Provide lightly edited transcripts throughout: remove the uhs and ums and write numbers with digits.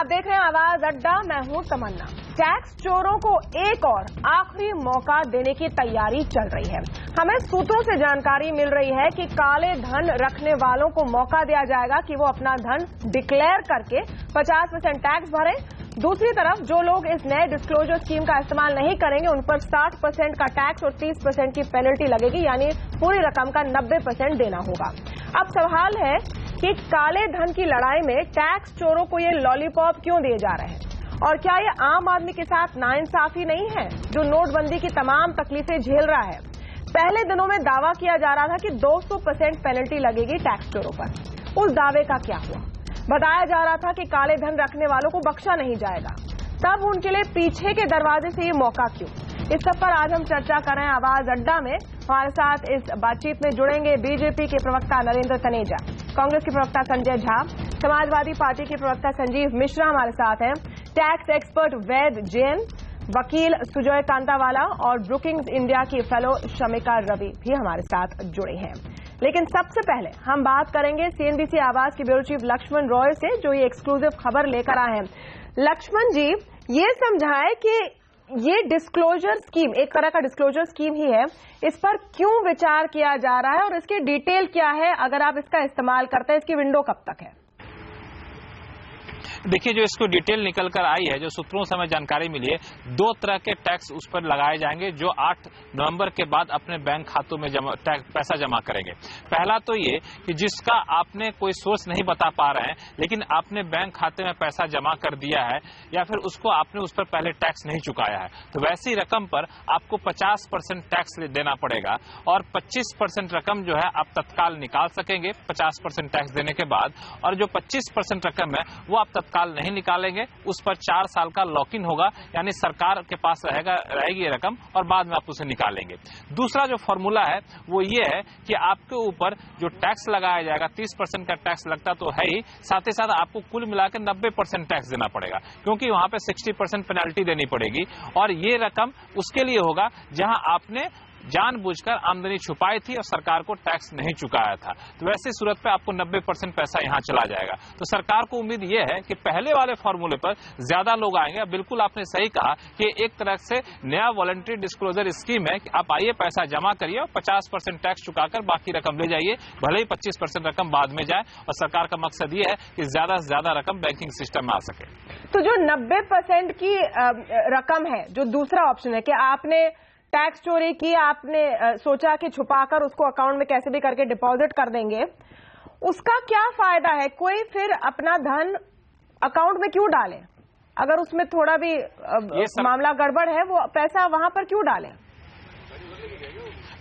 देख रहे हैं आवाज अड्डा, मैं हूं तमन्ना। टैक्स चोरों को एक और आखिरी मौका देने की तैयारी चल रही है। हमें सूत्रों से जानकारी मिल रही है कि काले धन रखने वालों को मौका दिया जाएगा कि वो अपना धन डिक्लेयर करके 50% टैक्स भरें। दूसरी तरफ जो लोग इस नए डिस्क्लोजर स्कीम का इस्तेमाल नहीं करेंगे उन पर 60% का टैक्स और 30% की पेनल्टी लगेगी, यानी पूरी रकम का 90% देना होगा। अब सवाल है कि काले धन की लड़ाई में टैक्स चोरों को ये लॉलीपॉप क्यों दिए जा रहे हैं, और क्या ये आम आदमी के साथ नाइंसाफी नहीं है जो नोटबंदी की तमाम तकलीफें झेल रहा है। पहले दिनों में दावा किया जा रहा था कि 200% पेनल्टी लगेगी टैक्स चोरों पर। उस दावे का क्या हुआ? बताया जा रहा था कि काले धन रखने वालों को बख्शा नहीं जाएगा। तब उनके लिए पीछे के दरवाजे से ये मौका क्यों? इस सब पर आज हम चर्चा कर रहे हैं आवाज अड्डा में। हमारे साथ इस बातचीत में जुड़ेंगे बीजेपी के प्रवक्ता नरेंद्र तनेजा, कांग्रेस के प्रवक्ता संजय झा, समाजवादी पार्टी के प्रवक्ता संजीव मिश्रा हमारे साथ हैं, टैक्स एक्सपर्ट वैद जैन, वकील सुजय कांतावाला और ब्रुकिंग्स इंडिया की फेलो शमिका रवि भी हमारे साथ जुड़े हैं। लेकिन सबसे पहले हम बात करेंगे सीएनबीसी आवाज के ब्यूरो चीफ लक्ष्मण रॉय से, जो ये एक्सक्लूसिव खबर लेकर आए हैं। लक्ष्मण जी, ये समझाएं कि ये डिस्क्लोजर स्कीम एक तरह का डिस्क्लोजर स्कीम ही है, इस पर क्यों विचार किया जा रहा है और इसकी डिटेल क्या है? अगर आप इसका इस्तेमाल करते हैं, इसकी विंडो कब तक है? देखिए, जो इसको डिटेल निकल कर आई है, जो सूत्रों से हमें जानकारी मिली है, 2 तरह के टैक्स उस पर लगाए जाएंगे जो 8 नवंबर के बाद अपने बैंक खातों में पैसा जमा करेंगे। पहला तो ये कि जिसका आपने कोई सोर्स नहीं बता पा रहे हैं, लेकिन आपने बैंक खाते में पैसा जमा कर दिया है या फिर उसको आपने उस पर पहले टैक्स नहीं चुकाया है, तो वैसी रकम पर आपको 50% टैक्स देना पड़ेगा और 25% रकम जो है आप तत्काल निकाल सकेंगे 50% टैक्स देने के बाद। और जो 25% रकम है वो आप तत्काल नहीं निकालेंगे, उस पर 4 साल का लॉक इन होगा, यानी सरकार के पास रहेगी ये रकम और बाद में आप उसे निकालेंगे। दूसरा जो फॉर्मूला है वो ये है कि आपके ऊपर जो टैक्स लगाया जाएगा, 30% का टैक्स लगता तो है ही, साथ ही साथ आपको कुल मिलाकर 90% टैक्स देना पड़ेगा, क्योंकि वहां पे 60% पेनल्टी देनी पड़ेगी। और ये रकम उसके लिए होगा जहां आपने जानबूझकर आमदनी छुपाई थी और सरकार को टैक्स नहीं चुकाया था, तो वैसी सूरत पे आपको 90% पैसा यहां चला जाएगा। तो सरकार को उम्मीद यह है कि पहले वाले फॉर्मूले पर ज्यादा लोग आएंगे। बिल्कुल आपने सही कहा कि एक तरह से नया वॉलंटरी डिस्क्लोजर स्कीम है कि आप आइए, पैसा जमा करिए और 50% टैक्स चुकाकर बाकी रकम ले जाइए, भले ही 25% रकम बाद में जाए। और सरकार का मकसद ये है कि ज्यादा से ज्यादा रकम बैंकिंग सिस्टम में आ सके। तो जो 90% की रकम है, जो दूसरा ऑप्शन है कि आपने टैक्स चोरी की, आपने सोचा कि छुपाकर उसको अकाउंट में कैसे भी करके डिपॉजिट कर देंगे, उसका क्या फायदा है? कोई फिर अपना धन अकाउंट में क्यों डाले? अगर उसमें थोड़ा भी मामला गड़बड़ है, वो पैसा वहां पर क्यों डालें?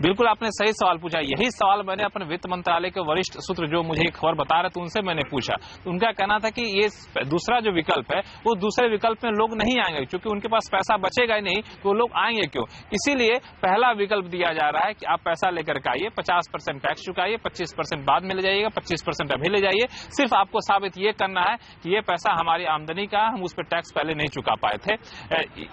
बिल्कुल आपने सही सवाल पूछा। यही सवाल मैंने अपने वित्त मंत्रालय के वरिष्ठ सूत्र जो मुझे खबर बता रहे थे उनसे मैंने पूछा। तो उनका कहना था कि ये दूसरा जो विकल्प है वो दूसरे विकल्प में लोग नहीं आएंगे, क्योंकि उनके पास पैसा बचेगा ही नहीं, तो लोग आएंगे क्यों? इसीलिए पहला विकल्प दिया जा रहा है कि आप पैसा लेकर के आइए, 50% टैक्स चुकाइए, 25% बाद में ले जाइएगा, 25% अभी ले जाइए। सिर्फ आपको साबित ये करना है कि ये पैसा हमारी आमदनी का, हम उस पर टैक्स पहले नहीं चुका पाए थे,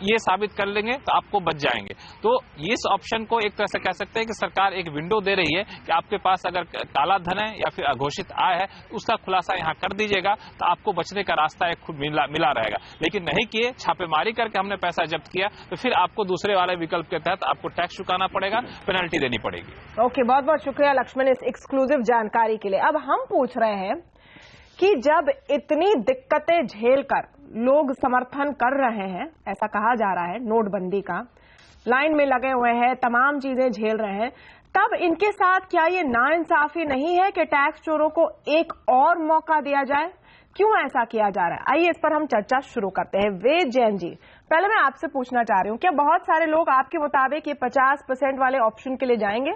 ये साबित कर लेंगे तो आपको बच जाएंगे। तो इस ऑप्शन को एक तरह से कह सकते हैं कि सरकार एक विंडो दे रही है कि आपके पास अगर काला धन है या फिर अघोषित आय है, उसका खुलासा यहां कर दीजिएगा तो आपको बचने का रास्ता एक खुद मिला रहेगा। लेकिन नहीं किए, छापेमारी करके हमने पैसा जब्त किया, तो फिर आपको दूसरे वाले विकल्प के तहत आपको टैक्स चुकाना पड़ेगा, पेनल्टी देनी पड़ेगी। ओके, बहुत बहुत शुक्रिया लक्ष्मण इस एक्सक्लूसिव जानकारी के लिए। अब हम पूछ रहे हैं कि जब इतनी दिक्कतें झेलकर लोग समर्थन कर रहे हैं, ऐसा कहा जा रहा है नोटबंदी का, लाइन में लगे हुए हैं, तमाम चीजें झेल रहे हैं, तब इनके साथ क्या ये नाइंसाफी नहीं है कि टैक्स चोरों को एक और मौका दिया जाए? क्यों ऐसा किया जा रहा है? आइए इस पर हम चर्चा शुरू करते हैं। वैद जैन जी, पहले मैं आपसे पूछना चाह रही हूं, क्या बहुत सारे लोग आपके मुताबिक ये 50% वाले ऑप्शन के लिए जाएंगे?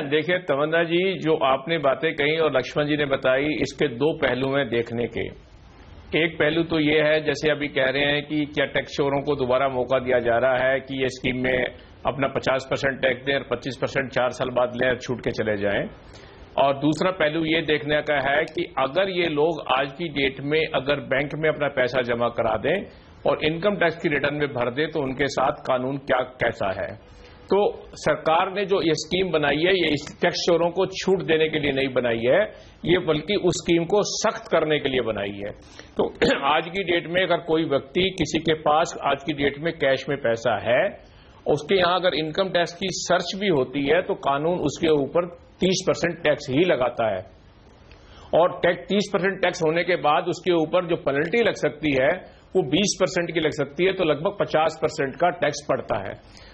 देखिए तमन्ना जी, जो आपने बातें कही और लक्ष्मण जी ने बताई, इसके 2 पहलू हैं देखने के। एक पहलू तो ये है, जैसे अभी कह रहे हैं कि क्या टैक्स चोरों को दोबारा मौका दिया जा रहा है कि ये स्कीम में अपना 50% टैक्स दें और 25% 4 साल बाद लें और छूट के चले जाएं। और दूसरा पहलू ये देखने का है कि अगर ये लोग आज की डेट में अगर बैंक में अपना पैसा जमा करा दें और इनकम टैक्स की रिटर्न में भर दें तो उनके साथ कानून कैसा है। तो सरकार ने जो ये स्कीम बनाई है, ये टैक्स चोरों को छूट देने के लिए नहीं बनाई है, ये बल्कि उस स्कीम को सख्त करने के लिए बनाई है। तो आज की डेट में अगर कोई व्यक्ति, किसी के पास आज की डेट में कैश में पैसा है, उसके यहां अगर इनकम टैक्स की सर्च भी होती है तो कानून उसके ऊपर 30% टैक्स ही लगाता है, और 30% टैक्स होने के बाद उसके ऊपर जो पेनल्टी लग सकती है वो 20% की लग सकती है, तो लगभग 50% का टैक्स पड़ता है।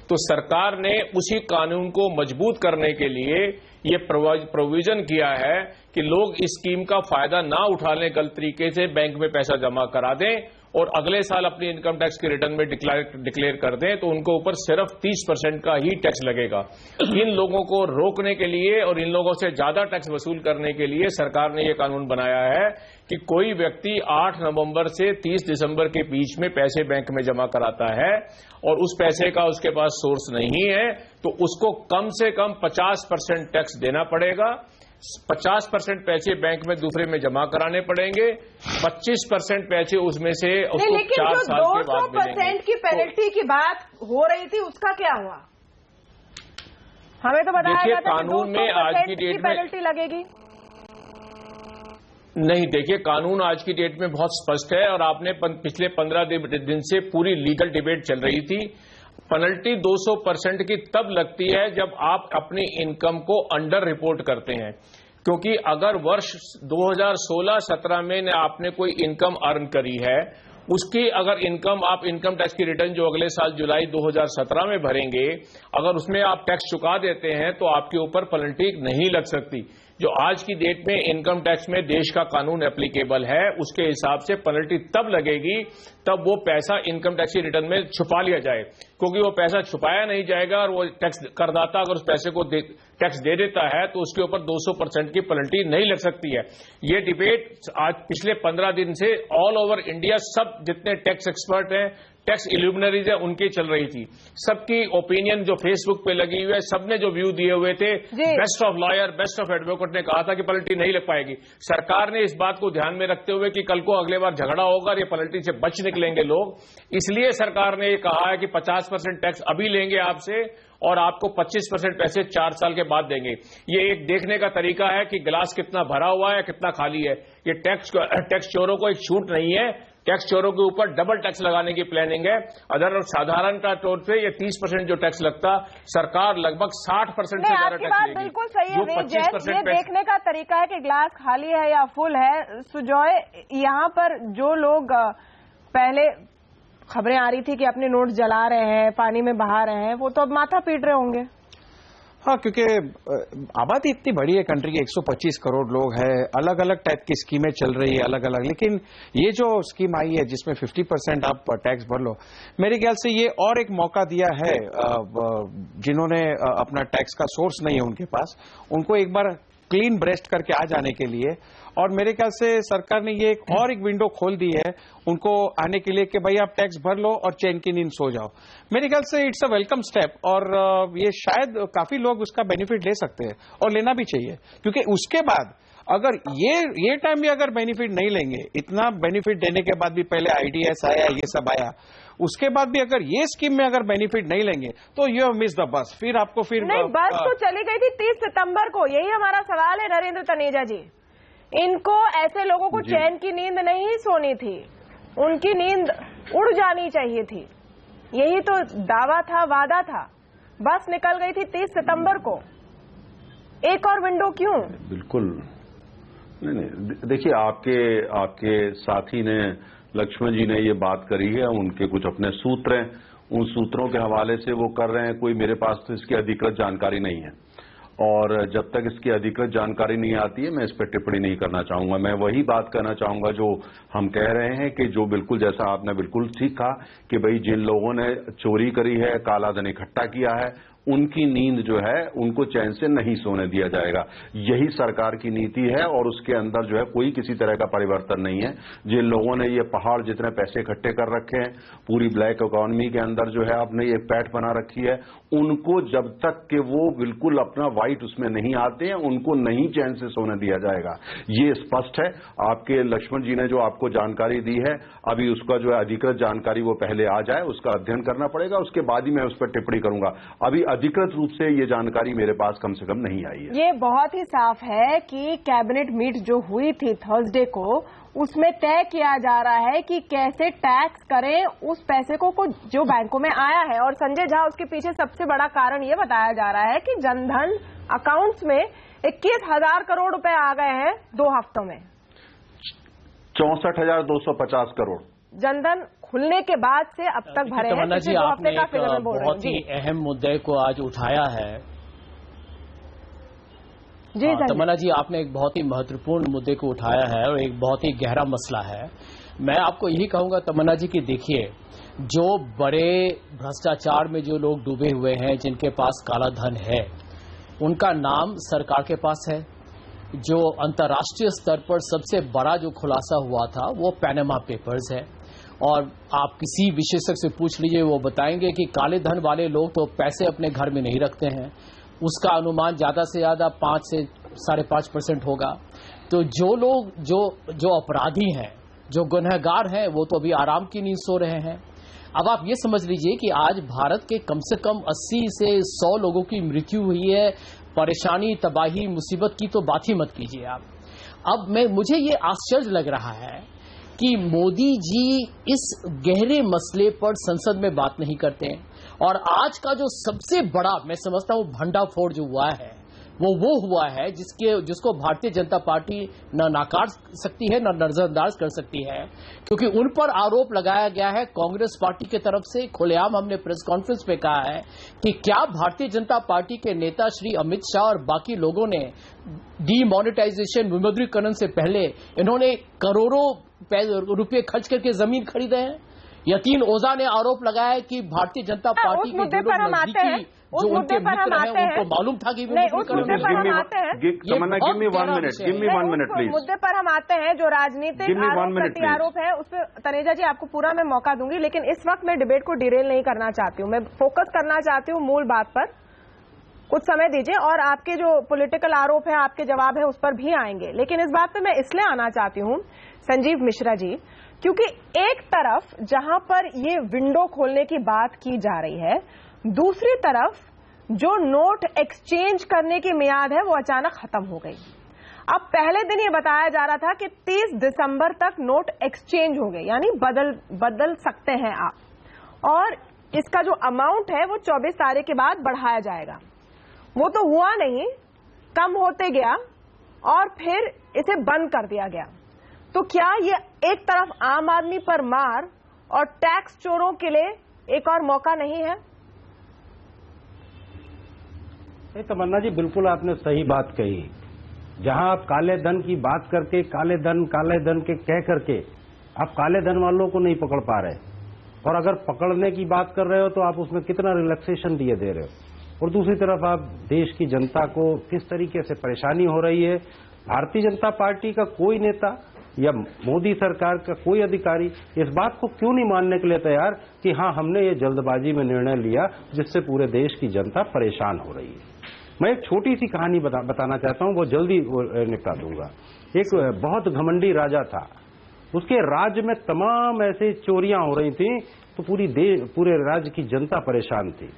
तो सरकार ने उसी कानून को मजबूत करने के लिए ये प्रोविजन किया है कि लोग इस स्कीम का फायदा ना उठा लें, गलत तरीके से बैंक में पैसा जमा करा दें और अगले साल अपनी इनकम टैक्स की रिटर्न में डिक्लेयर कर दें, तो उनको ऊपर सिर्फ 30% का ही टैक्स लगेगा। इन लोगों को रोकने के लिए और इन लोगों से ज्यादा टैक्स वसूल करने के लिए सरकार ने यह कानून बनाया है कि कोई व्यक्ति 8 नवंबर से 30 दिसंबर के बीच में पैसे बैंक में जमा कराता है और उस पैसे का उसके पास सोर्स नहीं है, तो उसको कम से कम 50% टैक्स देना पड़ेगा। 50% पैसे बैंक में दूसरे में जमा कराने पड़ेंगे, 25% पैसे उसमें से उसको 4 साल के बाद मिलेंगे। 200% की पेनल्टी की बात हो रही थी, उसका क्या हुआ? हमें तो बताया गया था कानून में आज की डेट में पेनल्टी लगेगी। नहीं, देखिए कानून आज की डेट में बहुत स्पष्ट है और आपने पिछले 15 दिन से पूरी लीगल डिबेट चल रही थी। पेनल्टी 200% की तब लगती है जब आप अपनी इनकम को अंडर रिपोर्ट करते हैं, क्योंकि अगर वर्ष 2016-17 में आपने कोई इनकम अर्न करी है, उसकी अगर इनकम आप इनकम टैक्स की रिटर्न जो अगले साल जुलाई 2017 में भरेंगे, अगर उसमें आप टैक्स चुका देते हैं तो आपके ऊपर पेनल्टी नहीं लग सकती। जो आज की डेट में इनकम टैक्स में देश का कानून एप्लीकेबल है, उसके हिसाब से पेनल्टी तब लगेगी तब वो पैसा इनकम टैक्स की रिटर्न में छुपा लिया जाए, क्योंकि वो पैसा छुपाया नहीं जाएगा और वो टैक्स करदाता अगर उस पैसे को टैक्स दे देता है तो उसके ऊपर 200% की पेनल्टी नहीं लग सकती है। ये डिबेट आज पिछले 15 दिन से ऑल ओवर इंडिया सब जितने टैक्स एक्सपर्ट हैं, टैक्स इल्यूमिनरीज है, उनकी चल रही थी। सबकी ओपिनियन जो फेसबुक पे लगी हुई है, सबने जो व्यू दिए हुए थे, best of lawyer, best of advocate ने कहा था कि पेनल्टी नहीं लग पाएगी। सरकार ने इस बात को ध्यान में रखते हुए कि कल को अगले बार झगड़ा होगा और ये पेनल्टी से बच निकलेंगे लोग, इसलिए सरकार ने ये कहा है कि 50% टैक्स अभी लेंगे आपसे और आपको 25% पैसे 4 साल के बाद देंगे। ये एक देखने का तरीका है कि गिलास कितना भरा हुआ है, कितना खाली है। ये टैक्स चोरों को एक छूट नहीं है, टैक्स चोरों के ऊपर डबल टैक्स लगाने की प्लानिंग है। अदर साधारण तौर पे ये 30% जो टैक्स लगता, सरकार लगभग 60% से ज्यादा टैक्स लेगी। बिल्कुल सही है, 25% देखने का तरीका है कि ग्लास खाली है या फुल है। सुजॉय, यहाँ पर जो लोग पहले खबरें आ रही थी कि अपने नोट जला रहे हैं, पानी में बहा रहे हैं, वो तो अब माथा पीट रहे होंगे। हाँ, क्योंकि आबादी इतनी बड़ी है कंट्री की, 125 करोड़ लोग हैं, अलग अलग टाइप की स्कीमें चल रही है अलग अलग, लेकिन ये जो स्कीम आई है जिसमें 50% आप टैक्स भर लो, मेरे ख्याल से ये और एक मौका दिया है जिन्होंने अपना टैक्स का सोर्स नहीं है उनके पास, उनको एक बार क्लीन ब्रेस्ट करके आ जाने के लिए। और मेरे ख्याल से सरकार ने ये एक विंडो खोल दी है उनको आने के लिए कि भाई आप टैक्स भर लो और चैन की नींद सो जाओ। मेरे ख्याल से इट्स अ वेलकम स्टेप और ये शायद काफी लोग उसका बेनिफिट ले सकते हैं और लेना भी चाहिए, क्योंकि उसके बाद अगर ये टाइम भी अगर बेनिफिट नहीं लेंगे, इतना बेनिफिट देने के बाद भी पहले IDS आया, ये सब आया, उसके बाद भी अगर ये स्कीम में अगर बेनिफिट नहीं लेंगे तो यू मिस द बस। फिर आपको नहीं, बस तो चली गई थी 30 सितंबर को। यही हमारा सवाल है नरेंद्र तनेजा जी, इनको ऐसे लोगों को चैन की नींद नहीं सोनी थी, उनकी नींद उड़ जानी चाहिए थी। यही तो दावा था, वादा था। बस निकल गई थी 30 सितंबर को, एक और विंडो क्यों? बिल्कुल नहीं, देखिए आपके साथी ने, लक्ष्मण जी ने ये बात करी है, उनके कुछ अपने सूत्र हैं, उन सूत्रों के हवाले से वो कर रहे हैं। कोई मेरे पास तो इसकी अधिकृत जानकारी नहीं है और जब तक इसकी अधिकृत जानकारी नहीं आती है मैं इस पर टिप्पणी नहीं करना चाहूंगा। मैं वही बात करना चाहूंगा जो हम कह रहे हैं कि जो बिल्कुल जैसा आपने बिल्कुल ठीक कहा कि भाई जिन लोगों ने चोरी करी है, काला धन इकट्ठा किया है, उनकी नींद जो है उनको चैन से नहीं सोने दिया जाएगा। यही सरकार की नीति है और उसके अंदर जो है कोई किसी तरह का परिवर्तन नहीं है। जिन लोगों ने ये पहाड़ जितने पैसे इकट्ठे कर रखे हैं, पूरी ब्लैक इकोनॉमी के अंदर जो है आपने ये पैठ बना रखी है, उनको जब तक कि वो बिल्कुल अपना वाइट उसमें नहीं आते हैं, उनको नहीं चैन से सोने दिया जाएगा। ये स्पष्ट है। आपके लक्ष्मण जी ने जो आपको जानकारी दी है, अभी उसका जो है अधिकृत जानकारी वो पहले आ जाए, उसका अध्ययन करना पड़ेगा, उसके बाद ही मैं उस पर टिप्पणी करूंगा। अभी अधिकृत रूप से ये जानकारी मेरे पास कम से कम नहीं आई है। ये बहुत ही साफ है कि कैबिनेट मीट जो हुई थी थर्सडे को, उसमें तय किया जा रहा है कि कैसे टैक्स करें उस पैसे को जो बैंकों में आया है। और संजय झा, उसके पीछे सबसे बड़ा कारण ये बताया जा रहा है कि जनधन अकाउंट्स में 21,000 करोड़ रुपए आ गए हैं 2 हफ्तों में। 64,250 करोड़ जनधन खुलने के बाद से अब तक भरे हैं। जी, आपने एक बहुत ही अहम मुद्दे को आज उठाया है। जी तमन्ना जी, आपने एक बहुत ही महत्वपूर्ण मुद्दे को उठाया है और एक बहुत ही गहरा मसला है। मैं आपको यही कहूंगा तमन्ना जी कि देखिए, जो बड़े भ्रष्टाचार में जो लोग डूबे हुए हैं, जिनके पास काला धन है, उनका नाम सरकार के पास है। जो अंतर्राष्ट्रीय स्तर पर सबसे बड़ा जो खुलासा हुआ था वो पैनामा पेपर्स है। और आप किसी विशेषज्ञ से पूछ लीजिए, वो बताएंगे कि काले धन वाले लोग तो पैसे अपने घर में नहीं रखते हैं, उसका अनुमान ज्यादा से ज्यादा 5 से 5.5% होगा। तो जो लोग जो अपराधी हैं, जो गुनहगार हैं, वो तो अभी आराम की नींद सो रहे हैं। अब आप ये समझ लीजिए कि आज भारत के कम से कम 80 से 100 लोगों की मृत्यु हुई है। परेशानी, तबाही, मुसीबत की तो बात ही मत कीजिए आप। अब मुझे ये आश्चर्य लग रहा है कि मोदी जी इस गहरे मसले पर संसद में बात नहीं करते हैं। और आज का जो सबसे बड़ा, मैं समझता हूं, भंडाफोड़ जो हुआ है वो हुआ है जिसको भारतीय जनता पार्टी न नाकार सकती है, न नजरअंदाज कर सकती है। क्योंकि उन पर आरोप लगाया गया है कांग्रेस पार्टी की तरफ से। खुलेआम हमने प्रेस कॉन्फ्रेंस में कहा है कि क्या भारतीय जनता पार्टी के नेता श्री अमित शाह और बाकी लोगों ने डीमोनेटाइजेशन, विमुद्रीकरण से पहले इन्होंने करोड़ों रुपए खर्च करके जमीन खरीदे हैं। यकीन ओझा ने आरोप लगाया है कि भारतीय जनता पार्टी के जो लोग नजदीकी, जो उनके मित्र हैं, उनको मालूम था कि मुद्दे पर हम आते हैं। मुद्दे पर हम आते हैं जो राजनीतिक आरोप है, उस पर तनेजा जी आपको पूरा मैं मौका दूंगी, लेकिन इस वक्त मैं डिबेट को डिरेल नहीं करना चाहती हूँ। मैं फोकस करना चाहती हूँ मूल बात पर। कुछ समय दीजिए और आपके जो पॉलिटिकल आरोप है, आपके जवाब है, उस पर भी आएंगे। लेकिन इस बात पे मैं इसलिए आना चाहती हूँ संजीव मिश्रा जी, क्योंकि एक तरफ जहां पर ये विंडो खोलने की बात की जा रही है, दूसरी तरफ जो नोट एक्सचेंज करने की मियाद है वो अचानक खत्म हो गई। अब पहले दिन ये बताया जा रहा था कि 30 दिसंबर तक नोट एक्सचेंज हो गए, यानी बदल सकते हैं आप। और इसका जो अमाउंट है वो 24 तारीख के बाद बढ़ाया जाएगा। वो तो हुआ नहीं, कम होते गया और फिर इसे बंद कर दिया गया। तो क्या ये एक तरफ आम आदमी पर मार और टैक्स चोरों के लिए एक और मौका नहीं है? तमन्ना जी, बिल्कुल आपने सही बात कही। जहां आप काले धन की बात करके काले धन के कह करके आप काले धन वालों को नहीं पकड़ पा रहे, और अगर पकड़ने की बात कर रहे हो तो आप उसमें कितना रिलैक्सेशन दे रहे हो, और दूसरी तरफ आप देश की जनता को किस तरीके से परेशानी हो रही है। भारतीय जनता पार्टी का कोई नेता या मोदी सरकार का कोई अधिकारी इस बात को क्यों नहीं मानने के लिए तैयार कि हाँ, हमने ये जल्दबाजी में निर्णय लिया जिससे पूरे देश की जनता परेशान हो रही है। मैं एक छोटी सी कहानी बताना चाहता हूं, वो जल्दी निपटा दूंगा। एक बहुत घमंडी राजा था, उसके राज्य में तमाम ऐसे चोरियां हो रही थी, तो पूरे राज्य की जनता परेशान थी।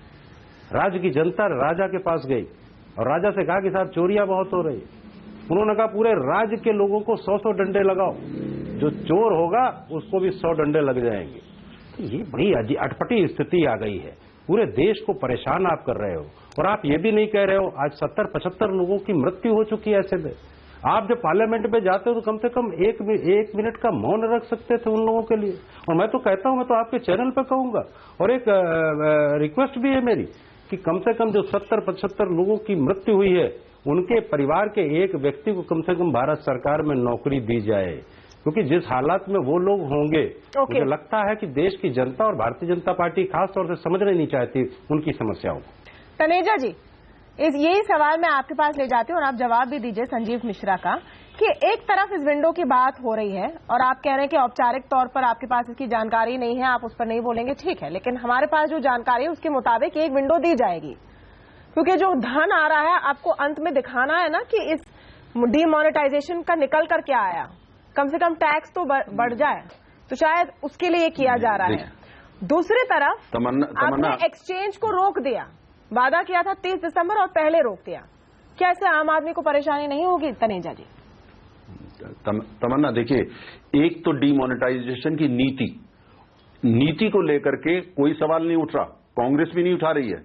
राज्य की जनता राजा के पास गई और राजा से कहा कि साहब, चोरियां बहुत हो रही। उन्होंने कहा पूरे राज्य के लोगों को 100 डंडे लगाओ, जो चोर होगा उसको भी 100 डंडे लग जाएंगे। तो ये बड़ी अटपटी स्थिति आ गई है, पूरे देश को परेशान आप कर रहे हो। और आप ये भी नहीं कह रहे हो, आज 70-75 लोगों की मृत्यु हो चुकी है ऐसे में। आप जब पार्लियामेंट में जाते हो तो कम से कम एक मिनट का मौन रख सकते थे उन लोगों के लिए। और मैं तो कहता हूं, मैं तो आपके चैनल पर कहूंगा, और एक रिक्वेस्ट भी है मेरी कि कम से कम जो 70-75 लोगों की मृत्यु हुई है, उनके परिवार के एक व्यक्ति को कम से कम भारत सरकार में नौकरी दी जाए, क्योंकि जिस हालात में वो लोग होंगे, मुझे लगता है कि देश की जनता और भारतीय जनता पार्टी खास तौर से समझना नहीं चाहती उनकी समस्याओं को। तनेजा जी, यही सवाल मैं आपके पास ले जाती हूँ और आप जवाब भी दीजिए संजीव मिश्रा का, कि एक तरफ इस विंडो की बात हो रही है और आप कह रहे हैं कि औपचारिक तौर पर आपके पास इसकी जानकारी नहीं है, आप उस पर नहीं बोलेंगे, ठीक है। लेकिन हमारे पास जो जानकारी है उसके मुताबिक एक विंडो दी जाएगी, क्योंकि जो धन आ रहा है आपको अंत में दिखाना है ना कि इस डीमोनेटाइजेशन का निकल कर क्या आया, कम से कम टैक्स तो बढ़ जाए, तो शायद उसके लिए किया जा रहा है। दूसरी तरफ आपने एक्सचेंज को रोक दिया, वादा किया था 30 दिसंबर और पहले रोक दिया। क्या इससे आम आदमी को परेशानी नहीं होगी तनेजा जी? तमन्ना देखिए, एक तो डीमोनेटाइजेशन की नीति को लेकर के कोई सवाल नहीं उठ रहा, कांग्रेस भी नहीं उठा रही है।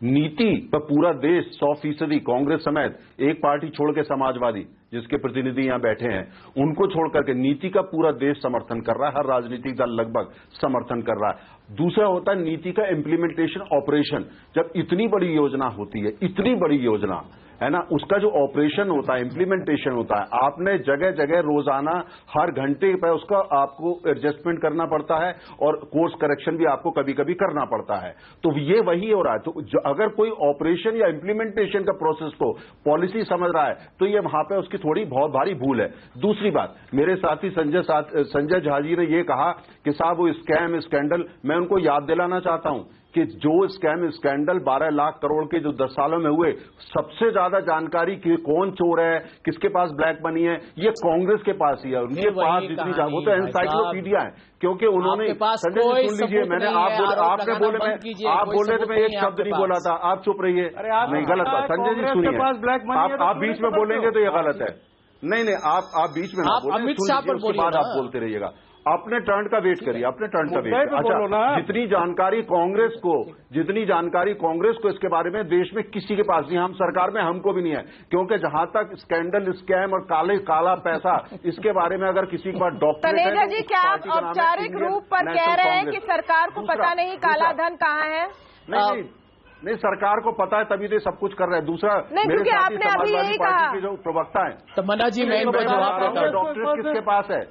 नीति पर पूरा देश 100% कांग्रेस समेत, एक पार्टी छोड़ के समाजवादी जिसके प्रतिनिधि यहां बैठे हैं उनको छोड़ करके नीति का पूरा देश समर्थन कर रहा है, हर राजनीतिक दल लगभग समर्थन कर रहा है। दूसरा होता है नीति का इम्प्लीमेंटेशन ऑपरेशन। जब इतनी बड़ी योजना होती है, इतनी बड़ी योजना है ना, उसका जो ऑपरेशन होता है, इम्प्लीमेंटेशन होता है, आपने जगह जगह रोजाना हर घंटे पर उसका आपको एडजस्टमेंट करना पड़ता है और कोर्स करेक्शन भी आपको कभी कभी करना पड़ता है। तो ये वही हो रहा है। तो अगर कोई ऑपरेशन या इम्प्लीमेंटेशन का प्रोसेस को पॉलिसी समझ रहा है तो ये वहां पे उसकी थोड़ी बहुत भारी भूल है। दूसरी बात, मेरे साथी संजय झा जी ने ये कहा कि साहब वो स्कैम स्कैंडल, मैं उनको याद दिलाना चाहता हूं कि जो स्कैम स्कैंडल 12 लाख करोड़ के जो 10 सालों में हुए, सबसे ज्यादा जानकारी कि कौन चोर है, किसके पास ब्लैक मनी है, ये कांग्रेस के पास ही है। उनके पास जितनी वो तो एनसाइक्लोपीडिया है, क्योंकि उन्होंने संजय जी सुन लीजिए, मैंने आपने बोले, आप बोल रहे थे, मैं एक शब्द नहीं बोला था, आप चुप रहिए। नहीं, गलत बात। संजय जी सुनिए, आप बीच में बोलेंगे तो ये गलत है। नहीं, आप बीच में ना बोलें, उसके बाद आप बोलते रहिएगा। अपने टर्न का वेट करिए, अपने टर्न का वेट। अच्छा, जितनी जानकारी कांग्रेस को इसके बारे में देश में किसी के पास नहीं, हम सरकार में हमको भी नहीं है, क्योंकि जहां तक स्कैंडल, स्कैम और काला पैसा, इसके बारे में अगर किसी के पास डॉक्टर है। तनेजा जी, क्या आप औपचारिक रूप पर कह रहे हैं कि सरकार को पता नहीं काला धन कहाँ है? नहीं, सरकार को पता है तभी तो सब कुछ कर रहे हैं। दूसरा, मेरे साथी समाजवादी पार्टी के जो प्रवक्ता है, तमन्ना जी, मैं डॉक्टरेट किसके पास है?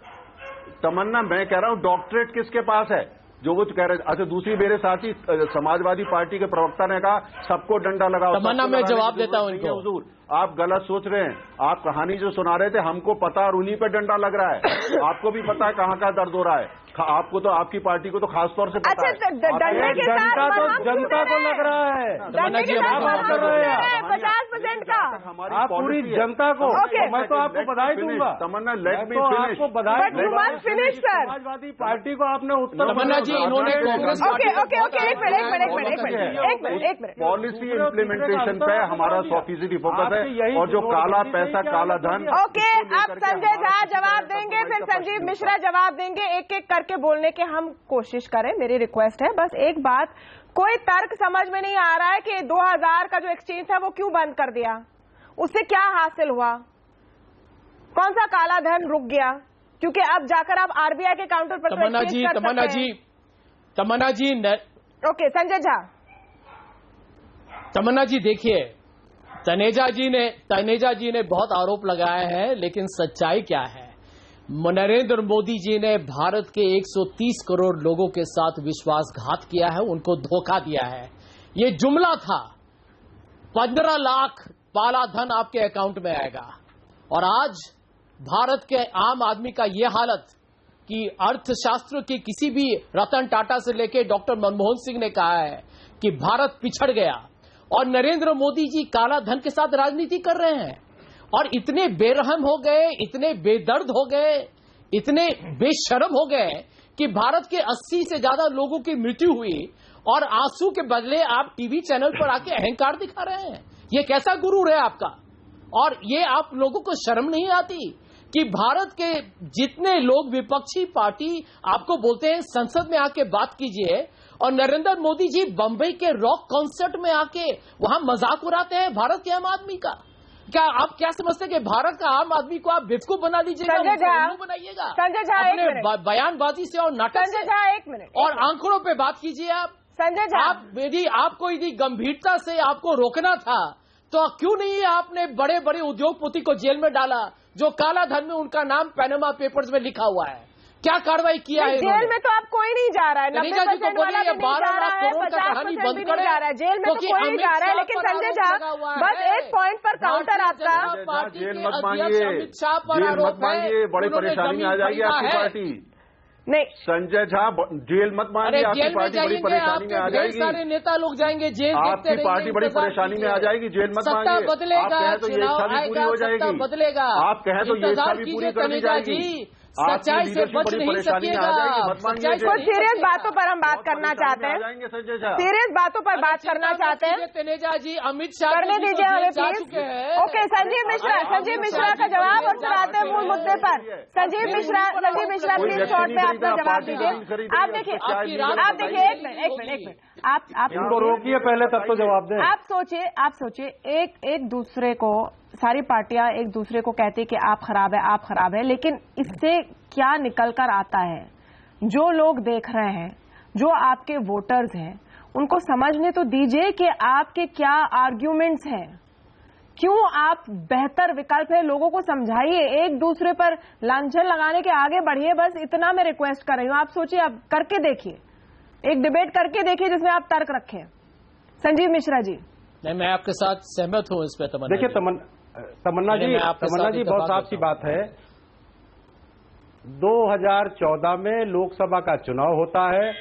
तमन्ना, मैं कह रहा हूं डॉक्टरेट किसके पास है जो वो कह रहे हैं? अच्छा, दूसरी मेरे साथी समाजवादी पार्टी के प्रवक्ता ने कहा सबको डंडा लगाओ। तमन्ना, मैं जवाब देता हूं इनको। हुजूर, आप गलत सोच रहे हैं। आप कहानी जो सुना रहे थे, हमको पता और उन्हीं पे डंडा लग रहा है। आपको भी पता है कहाँ दर्द हो रहा है। आपको तो, आपकी पार्टी को तो खास तौर से पता है। डंडे के साथ जनता को लग रहा है, डंडे के साथ 50% का आप पूरी जनता को। मैं तो आपको बधाई दूंगा। तमन्ना, लेट मी फिनिश। आपको बधाई फिनिश सर। समाजवादी पार्टी को आपने उत्तर। तमन्ना जी, इन्होंने कांग्रेस एक मिनट पॉलिसी इम्प्लीमेंटेशन पे हमारा 100% फोकस है, और जो काला पैसा, काला धन। ओके, अब संजय झा जवाब देंगे, फिर संजीव मिश्रा जवाब देंगे। एक एक करके बोलने के हम कोशिश करें, मेरी रिक्वेस्ट है। बस एक बात, कोई तर्क समझ में नहीं आ रहा है कि 2000 का जो एक्सचेंज था वो क्यों बंद कर दिया, उससे क्या हासिल हुआ, कौन सा काला धन रुक गया? क्योंकि अब जाकर आप आरबीआई के काउंटर पर तमन्ना जी ओके, संजय झा। तमन्ना जी, देखिए, तनेजा जी ने बहुत आरोप लगाया है, लेकिन सच्चाई क्या है? नरेंद्र मोदी जी ने भारत के 130 करोड़ लोगों के साथ विश्वासघात किया है, उनको धोखा दिया है। ये जुमला था, 15 लाख काला धन आपके अकाउंट में आएगा। और आज भारत के आम आदमी का यह हालत कि अर्थशास्त्र के किसी भी, रतन टाटा से लेकर डॉक्टर मनमोहन सिंह ने कहा है कि भारत पिछड़ गया, और नरेंद्र मोदी जी काला धन के साथ राजनीति कर रहे हैं और इतने बेरहम हो गए, इतने बेदर्द हो गए, इतने बेशर्म हो गए कि भारत के 80 से ज्यादा लोगों की मृत्यु हुई, और आंसू के बदले आप टीवी चैनल पर आके अहंकार दिखा रहे हैं। ये कैसा गुरूर है आपका? और ये आप लोगों को शर्म नहीं आती कि भारत के जितने लोग, विपक्षी पार्टी आपको बोलते हैं संसद में आके बात कीजिए, और नरेंद्र मोदी जी बंबई के रॉक कॉन्सर्ट में आके वहां मजाक उड़ाते हैं भारत के आम आदमी का। क्या आप क्या समझते हैं कि भारत का आम आदमी को आप बेवकूफ बना लीजिएगा, बनाइएगा अपने बयानबाजी से और नाटक से? एक मिनट, और आंकड़ों पे बात कीजिए आप। संजय झा, आपको यदि गंभीरता से आपको रोकना था तो क्यों नहीं आपने बड़े बड़े उद्योगपति को जेल में डाला जो काला धन में उनका नाम पैनामा पेपर्स में लिखा हुआ है? क्या कार्रवाई किया है? जेल में तो आप कोई नहीं जा रहा है, 90% वाला भी नहीं जा रहा है, 50% भी नहीं जा रहा है, जेल में तो कोई नहीं जा रहा है। लेकिन संजय झा, बस एक पॉइंट पर काउंटर आपका। जेल मत मांगिए, बड़ी परेशानी में आ जाएगी आपकी पार्टी। नहीं संजय झा, जेल मत मांगिए, आपकी पार्टी बड़ी परेशानी में आ जाएगी। सारे नेता लोग जाएंगे जेल, आपकी पार्टी बड़ी परेशानी में आ जाएगी। जेल मत मांगिए, बदलेगा, आप कहें तो ये इच्छा भी पूरी हो जाएगी, बदलेगा। आप कहें तो ये इच्छा भी पूरी कर दी जाएगी। सच्चाई से बच नहीं सकिएगा। कुछ सीरियस बातों पर हम बात करना चाहते हैं, सीरियस बातों पर बात करना चाहते हैं। तनेजा जी, अमित शाह करने दीजिए हमें प्लीज। ओके, संजीव मिश्रा का जवाब और फिर आते हैं मूल मुद्दे पर। संजीव मिश्रा प्लीज शॉर्ट में अपना जवाब दीजिए। आप देखिए एक मिनट आप इनको रोकिए पहले, तब तो जवाब दें। आप सोचिए एक दूसरे को, सारी पार्टियां एक दूसरे को कहती कि आप खराब है, लेकिन इससे क्या निकल कर आता है? जो लोग देख रहे हैं, जो आपके वोटर्स हैं, उनको समझने तो दीजिए कि आपके क्या आर्ग्यूमेंट्स हैं, क्यों आप बेहतर विकल्प है, लोगों को समझाइए। एक दूसरे पर लांछन लगाने के आगे बढ़िए, बस इतना मैं रिक्वेस्ट कर रही हूं। आप सोचिए, आप करके देखिए, एक डिबेट करके देखिए जिसमें आप तर्क रखें। संजीव मिश्रा जी। नहीं, मैं आपके साथ सहमत हूं इस पे। देखिए तमन्ना जी बहुत साफ सी बात है। 2014 में लोकसभा का चुनाव होता है,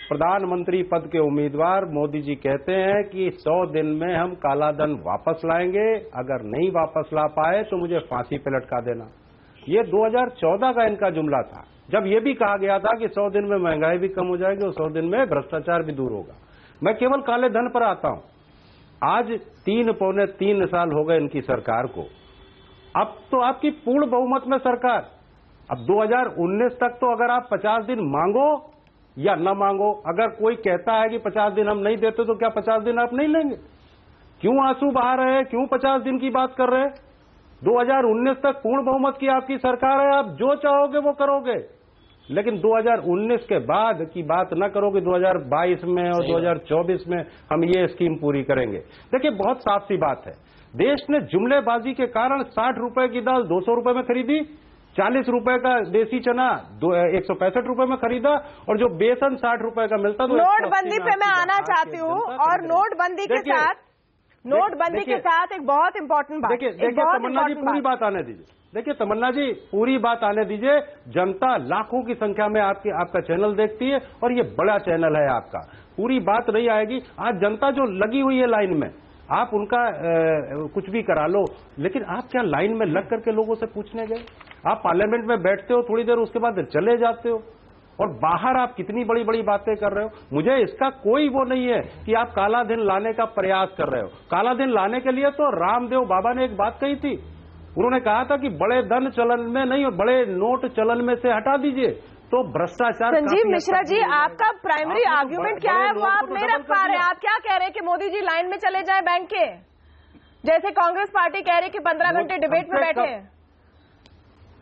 प्रधानमंत्री पद के उम्मीदवार मोदी जी कहते हैं कि 100 दिन में हम काला धन वापस लाएंगे, अगर नहीं वापस ला पाए तो मुझे फांसी पे लटका देना। ये 2014 का इनका जुमला था, जब ये भी कहा गया था कि 100 दिन में महंगाई भी कम हो जाएगी और 100 दिन में भ्रष्टाचार भी दूर होगा। मैं केवल काले धन पर आता हूं। आज 3 साल हो गए इनकी सरकार को, अब तो आपकी पूर्ण बहुमत में सरकार। अब 2019 तक तो अगर आप 50 दिन मांगो या न मांगो, अगर कोई कहता है कि 50 दिन हम नहीं देते तो क्या 50 दिन आप नहीं लेंगे? क्यों आंसू बहा रहे हैं, क्यों 50 दिन की बात कर रहे हैं? 2019 तक पूर्ण बहुमत की आपकी सरकार है, आप जो चाहोगे वो करोगे, लेकिन 2019 के बाद की बात न करोगे। 2022 में और 2024 में हम ये स्कीम पूरी करेंगे। देखिए, बहुत साफ सी बात है, देश ने जुमलेबाजी के कारण 60 रुपए की दाल 200 रुपए में खरीदी, 40 रुपए का देसी चना 165 रुपए में खरीदा, और जो बेसन 60 रुपए का मिलता था। नोटबंदी पे मैं आना चाहती हूँ, और नोटबंदी के साथ एक बहुत इंपॉर्टेंट बात। देखिए तमन्ना जी, पूरी बात आने दीजिए। देखिए तमन्ना जी, पूरी बात आने दीजिए। जनता लाखों की संख्या में आपका चैनल देखती है, और ये बड़ा चैनल है आपका। पूरी बात नहीं आएगी। आज जनता जो लगी हुई है लाइन में, आप उनका कुछ भी करा लो, लेकिन आप क्या लाइन में लग करके लोगों से पूछने गए? आप पार्लियामेंट में बैठते हो, थोड़ी देर उसके बाद चले जाते हो, और बाहर आप कितनी बड़ी बड़ी बातें कर रहे हो। मुझे इसका कोई वो नहीं है कि आप काला धन लाने का प्रयास कर रहे हो। काला धन लाने के लिए तो रामदेव बाबा ने एक बात कही थी, उन्होंने कहा था कि बड़े धन चलन में नहीं और बड़े नोट चलन में से हटा दीजिए, तो भ्रष्टाचार। संजीव मिश्रा जी, आपका प्राइमरी आर्ग्यूमेंट क्या है, वो आप नहीं रख पा रहे हैं। आप क्या कह रहे हैं कि मोदी जी लाइन में चले जाएं बैंक के, जैसे कांग्रेस पार्टी कह रही कि 15 घंटे डिबेट में बैठे।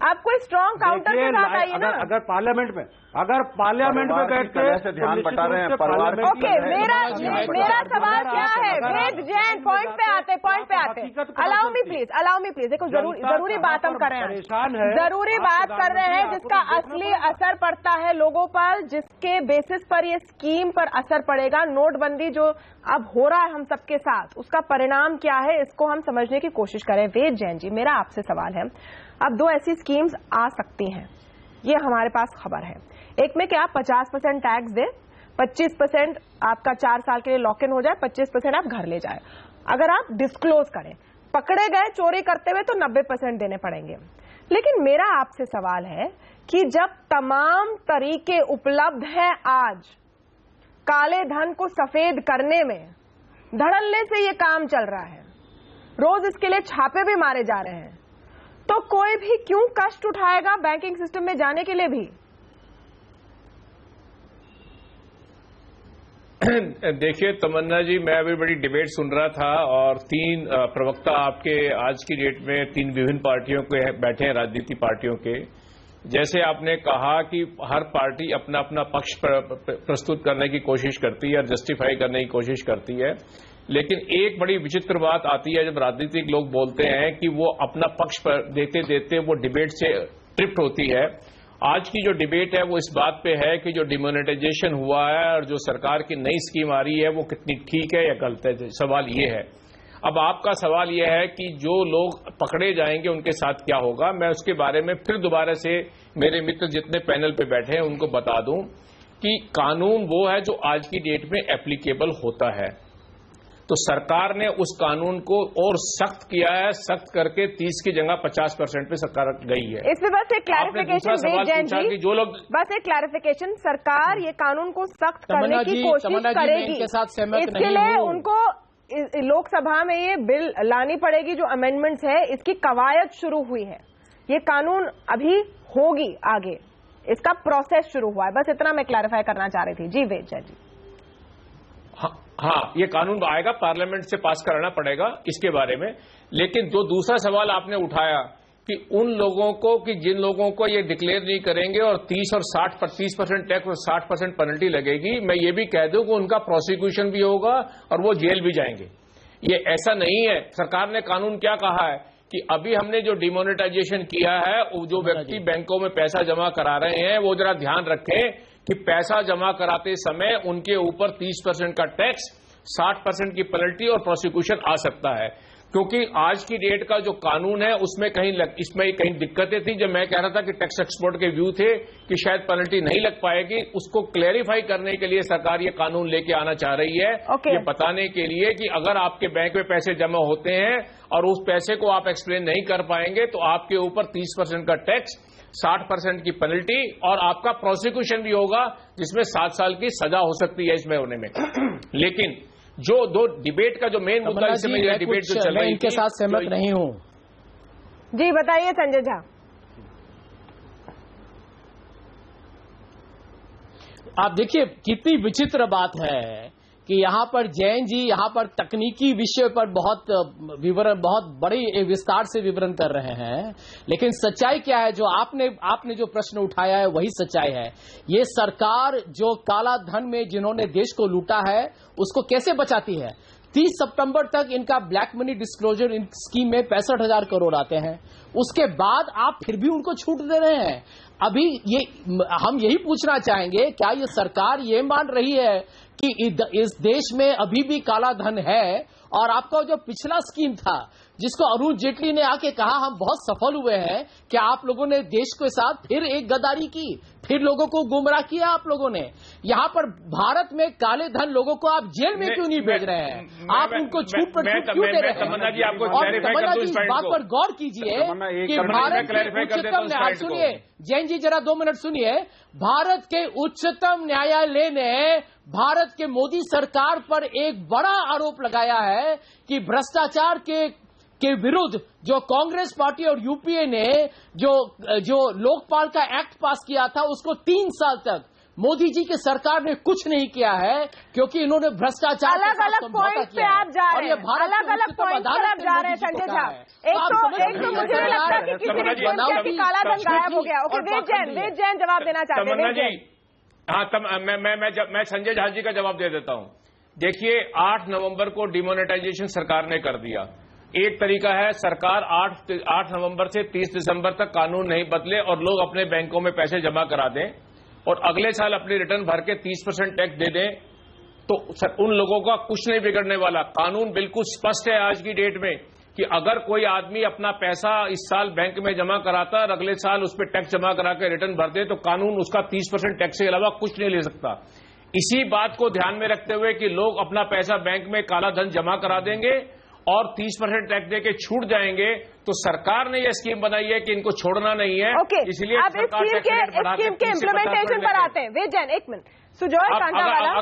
आप कोई स्ट्रॉन्ग काउंटर के साथ आइए ना। अगर पार्लियामेंट में बैठ के ध्यान बटा रहे हैं परिवार। ओके, मेरा सवाल क्या है, वेद जैन, पॉइंट पे आते। Allow me please. देखो, जरूरी बात हम कर रहे हैं, जरूरी बात कर रहे हैं जिसका असली असर पड़ता है लोगों पर, जिसके बेसिस पर ये स्कीम पर असर पड़ेगा। नोटबंदी जो अब हो रहा है हम सबके साथ, उसका परिणाम क्या है, इसको हम समझने की कोशिश करें। वेद जैन जी, मेरा आपसे सवाल है, अब 2 ऐसी स्कीम्स आ सकती हैं, ये हमारे पास खबर है। एक में क्या 50% टैक्स दे, 25% आपका 4 साल के लिए लॉक इन हो जाए, 25% आप घर ले जाए। अगर आप डिस्क्लोज करें, पकड़े गए चोरी करते हुए तो 90% देने पड़ेंगे। लेकिन मेरा आपसे सवाल है कि जब तमाम तरीके उपलब्ध हैं आज काले धन को सफेद करने में, धड़ल्ले से ये काम चल रहा है, रोज इसके लिए छापे भी मारे जा रहे हैं, तो कोई भी क्यों कष्ट उठाएगा बैंकिंग सिस्टम में जाने के लिए भी? देखिए तमन्ना जी, मैं अभी बड़ी डिबेट सुन रहा था, और 3 प्रवक्ता आपके आज की डेट में 3 विभिन्न पार्टियों के बैठे हैं, राजनीति पार्टियों के। जैसे आपने कहा कि हर पार्टी अपना अपना पक्ष प्रस्तुत करने की कोशिश करती है और जस्टिफाई करने की कोशिश करती है, लेकिन एक बड़ी विचित्र बात आती है जब राजनीतिक लोग बोलते हैं कि वो अपना पक्ष पर देते देते वो डिबेट से ट्रिप्ट होती है। आज की जो डिबेट है वो इस बात पे है कि जो डिमोनेटाइजेशन हुआ है और जो सरकार की नई स्कीम आ रही है वो कितनी ठीक है या गलत है। सवाल ये है। अब आपका सवाल यह है कि जो लोग पकड़े जाएंगे उनके साथ क्या होगा। मैं उसके बारे में फिर दोबारा से मेरे मित्र जितने पैनल पे बैठे हैं उनको बता दूं कि कानून वो है जो आज की डेट में एप्लीकेबल होता है। तो सरकार ने उस कानून को और सख्त किया है, सख्त करके 30 की जगह 50% पे सरकार गई है। इसमें बस एक क्लैरिफिकेशन जैन जी, जो लोग बस एक क्लैरिफिकेशन, सरकार ये कानून को सख्त करने की कोशिश करेगी, इसके लिए उनको लोकसभा में ये बिल लानी पड़ेगी। जो अमेंडमेंट्स है इसकी कवायद शुरू हुई है, ये कानून अभी होगी आगे, इसका प्रोसेस शुरू हुआ है। बस इतना मैं क्लैरिफाई करना चाह रही थी। जी वेद जय जी। हाँ, ये कानून आएगा, पार्लियामेंट से पास कराना पड़ेगा इसके बारे में। लेकिन जो दूसरा सवाल आपने उठाया कि उन लोगों को, कि जिन लोगों को ये डिक्लेयर नहीं करेंगे और 30 और 60% टैक्स और 60% पेनल्टी लगेगी, मैं ये भी कह दूं कि उनका प्रोसिक्यूशन भी होगा और वो जेल भी जाएंगे। ये ऐसा नहीं है। सरकार ने कानून क्या कहा है कि अभी हमने जो डिमोनेटाइजेशन किया है, जो व्यक्ति बैंकों में पैसा जमा करा रहे हैं वो जरा ध्यान रखें कि पैसा जमा कराते समय उनके ऊपर 30% का टैक्स, 60% की पेनल्टी और प्रोसिक्यूशन आ सकता है। क्योंकि आज की डेट का जो कानून है उसमें इसमें कहीं दिक्कतें थी। जब मैं कह रहा था कि टैक्स एक्सपर्ट के व्यू थे कि शायद पेनल्टी नहीं लग पाएगी, उसको क्लैरिफाई करने के लिए सरकार ये कानून लेके आना चाह रही है। ये बताने के लिए कि अगर आपके बैंक में पैसे जमा होते हैं और उस पैसे को आप एक्सप्लेन नहीं कर पाएंगे तो आपके ऊपर 30% का टैक्स, 60% की पेनल्टी और आपका प्रोसिक्यूशन भी होगा, जिसमें 7 साल की सजा हो सकती है इसमें होने में। लेकिन जो दो डिबेट का जो मेन मुद्दा इसमें डिबेट जो चल रही है, इनके साथ सहमत नहीं हूं। जी बताइए संजय झा। आप देखिए कितनी विचित्र बात है कि यहां पर जैन जी यहां पर तकनीकी विषय पर बहुत बड़ी विस्तार से विवरण कर रहे हैं, लेकिन सच्चाई क्या है? जो आपने जो प्रश्न उठाया है वही सच्चाई है। ये सरकार जो काला धन में जिन्होंने देश को लूटा है उसको कैसे बचाती है? 30 सितंबर तक इनका ब्लैक मनी डिस्क्लोजर स्कीम में 65,000 करोड़ आते हैं, उसके बाद आप फिर भी उनको छूट दे रहे हैं। अभी ये हम यही पूछना चाहेंगे, क्या ये सरकार ये मान रही है कि इस देश में अभी भी काला धन है? और आपका जो पिछला स्कीम था जिसको अरुण जेटली ने आके कहा हम बहुत सफल हुए हैं, क्या आप लोगों ने देश के साथ फिर एक गद्दारी की, फिर लोगों को गुमराह किया आप लोगों ने? यहाँ पर भारत में काले धन लोगों को आप जेल में क्यों नहीं भेज रहे हैं? आप उनको छूट पर छूट क्यों दे रहे हैं? और तमन्ना जी इस बात पर गौर कीजिए कि भारत के उच्चतम न्यायालय, सुनिए जैन जी जरा 2 मिनट सुनिए, भारत के उच्चतम न्यायालय ने भारत के मोदी सरकार पर एक बड़ा आरोप लगाया है कि भ्रष्टाचार के विरुद्ध जो कांग्रेस पार्टी और यूपीए ने जो लोकपाल का एक्ट पास किया था उसको 3 साल तक मोदी जी की सरकार ने कुछ नहीं किया है, क्योंकि इन्होंने भ्रष्टाचार अलग-अलग पॉइंट पे आप जा रहे हैं, अलग-अलग पॉइंट पर आप जा रहे हैं संजय झा। एक तो मुझे नहीं लगता कि किसी ने बोला कि काला धन गायब हो गया। ओके वेद जैन जवाब देना चाहते हैं। हाँ, मैं संजय झा जी का जवाब दे देता हूं। देखिए 8 नवंबर को डिमोनेटाइजेशन सरकार ने कर दिया। एक तरीका है सरकार 8 नवंबर से 30 दिसंबर तक कानून नहीं बदले और लोग अपने बैंकों में पैसे जमा करा दें और अगले साल अपनी रिटर्न भर के 30% टैक्स दे दें, तो उन लोगों का कुछ नहीं बिगड़ने वाला। कानून बिल्कुल स्पष्ट है आज की डेट में कि अगर कोई आदमी अपना पैसा इस साल बैंक में जमा कराता और अगले साल उस पर टैक्स जमा करा के रिटर्न भर दे तो कानून उसका 30% टैक्स के अलावा कुछ नहीं ले सकता। इसी बात को ध्यान में रखते हुए कि लोग अपना पैसा बैंक में काला धन जमा करा देंगे और 30% टैक्स देके छूट जाएंगे, तो सरकार ने यह स्कीम बनाई है कि इनको छोड़ना नहीं है। इसलिए अब इस स्कीम के इम्प्लीमेंटेशन पर आते हैं। वेद जैन एक मिनट, सुजॉय कांटावाला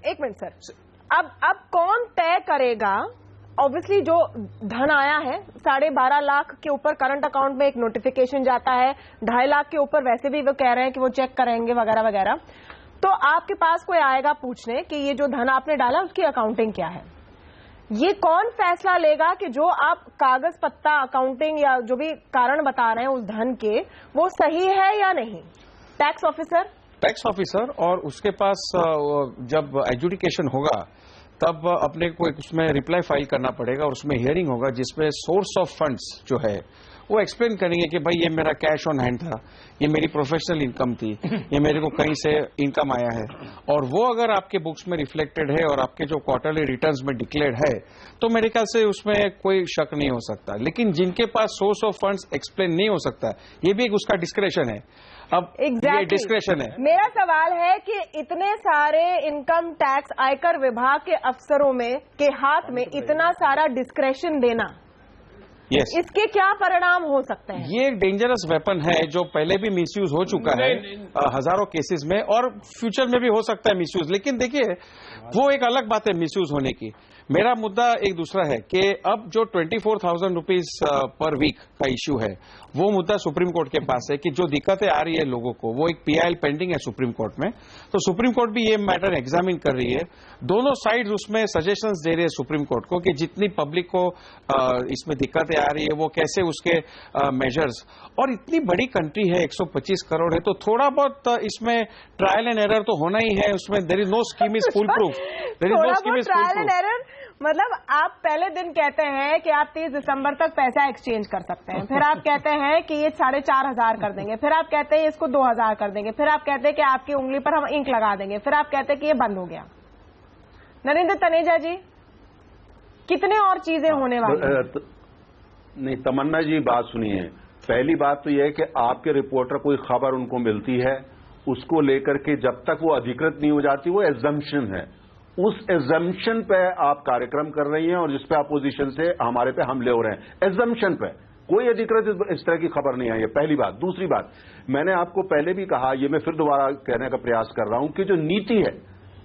एक मिनट सर। अब कौन तय करेगा? ऑब्वियसली जो धन आया है 12.5 लाख के ऊपर करंट अकाउंट में एक नोटिफिकेशन जाता है, 2.5 लाख के ऊपर वैसे भी वो कह रहे हैं कि वो चेक करेंगे वगैरह वगैरह। तो आपके पास कोई आएगा पूछने कि ये जो धन आपने डाला उसकी अकाउंटिंग क्या है? ये कौन फैसला लेगा कि जो आप कागज पत्ता अकाउंटिंग या जो भी कारण बता रहे हैं उस धन के, वो सही है या नहीं? टैक्स ऑफिसर और उसके पास जब एडजुडिकेशन होगा तब अपने को उसमें रिप्लाई फाइल करना पड़ेगा और उसमें हियरिंग होगा जिसमें सोर्स ऑफ फंड्स जो है वो एक्सप्लेन करेंगे कि भाई ये मेरा कैश ऑन हैंड था, ये मेरी प्रोफेशनल इनकम थी, ये मेरे को कहीं से इनकम आया है, और वो अगर आपके बुक्स में रिफ्लेक्टेड है और आपके जो क्वार्टरली रिटर्न्स में डिक्लेयर्ड है तो मेरे ख्याल से उसमें कोई शक नहीं हो सकता। लेकिन जिनके पास सोर्स ऑफ फंड्स एक्सप्लेन नहीं हो सकता, ये भी एक उसका डिस्क्रेशन है। अब ये डिस्क्रेशन है। मेरा सवाल है कि इतने सारे इनकम टैक्स आयकर विभाग के अफसरों में के हाथ में इतना सारा डिस्क्रेशन देना, इसके क्या परिणाम हो सकते हैं? ये एक डेंजरस वेपन है जो पहले भी मिसयूज हो चुका है हजारों केसेस में, और फ्यूचर में भी हो सकता है मिसयूज। लेकिन देखिए, वो एक अलग बात है मिसयूज होने की। मेरा मुद्दा एक दूसरा है कि अब जो 24,000 रुपीज पर वीक का इश्यू है, वो मुद्दा सुप्रीम कोर्ट के पास है कि जो दिक्कतें आ रही है लोगों को, वो एक पीआईएल पेंडिंग है सुप्रीम कोर्ट में, तो सुप्रीम कोर्ट भी ये मैटर एग्जामिन कर रही है। दोनों साइड्स उसमें सजेशंस दे रहे हैं सुप्रीम कोर्ट को कि जितनी पब्लिक को इसमें दिक्कतें आ रही है वो कैसे उसके मेजर्स, और इतनी बड़ी कंट्री है, 125 करोड़ है, तो थोड़ा बहुत इसमें ट्रायल एंड एरर तो होना ही है। उसमें there is no scheme is foolproof, there is no scheme is foolproof. मतलब आप पहले दिन कहते हैं कि आप 30 दिसंबर तक पैसा एक्सचेंज कर सकते हैं, फिर आप कहते हैं कि ये 4,500 कर देंगे, फिर आप कहते हैं इसको 2,000 कर देंगे, फिर आप कहते हैं कि आपकी उंगली पर हम इंक लगा देंगे, फिर आप कहते हैं कि ये बंद हो गया। नरेंद्र तनेजा जी, कितने और चीजें होने वाली? नहीं तमन्ना जी, बात सुनिए। पहली बात तो यह है कि आपके रिपोर्टर कोई खबर उनको मिलती है, उसको लेकर के जब तक वो अधिकृत नहीं हो जाती, वो एजम्पशन है, उस एजम्पशन पे आप कार्यक्रम कर रही हैं और जिसपे अपोजिशन से हमारे पे हमले हो रहे हैं। एजम्पशन पे कोई अधिकृत इस तरह की खबर नहीं आई है, पहली बात। दूसरी बात, मैंने आपको पहले भी कहा, ये मैं फिर दोबारा कहने का प्रयास कर रहा हूं कि जो नीति है,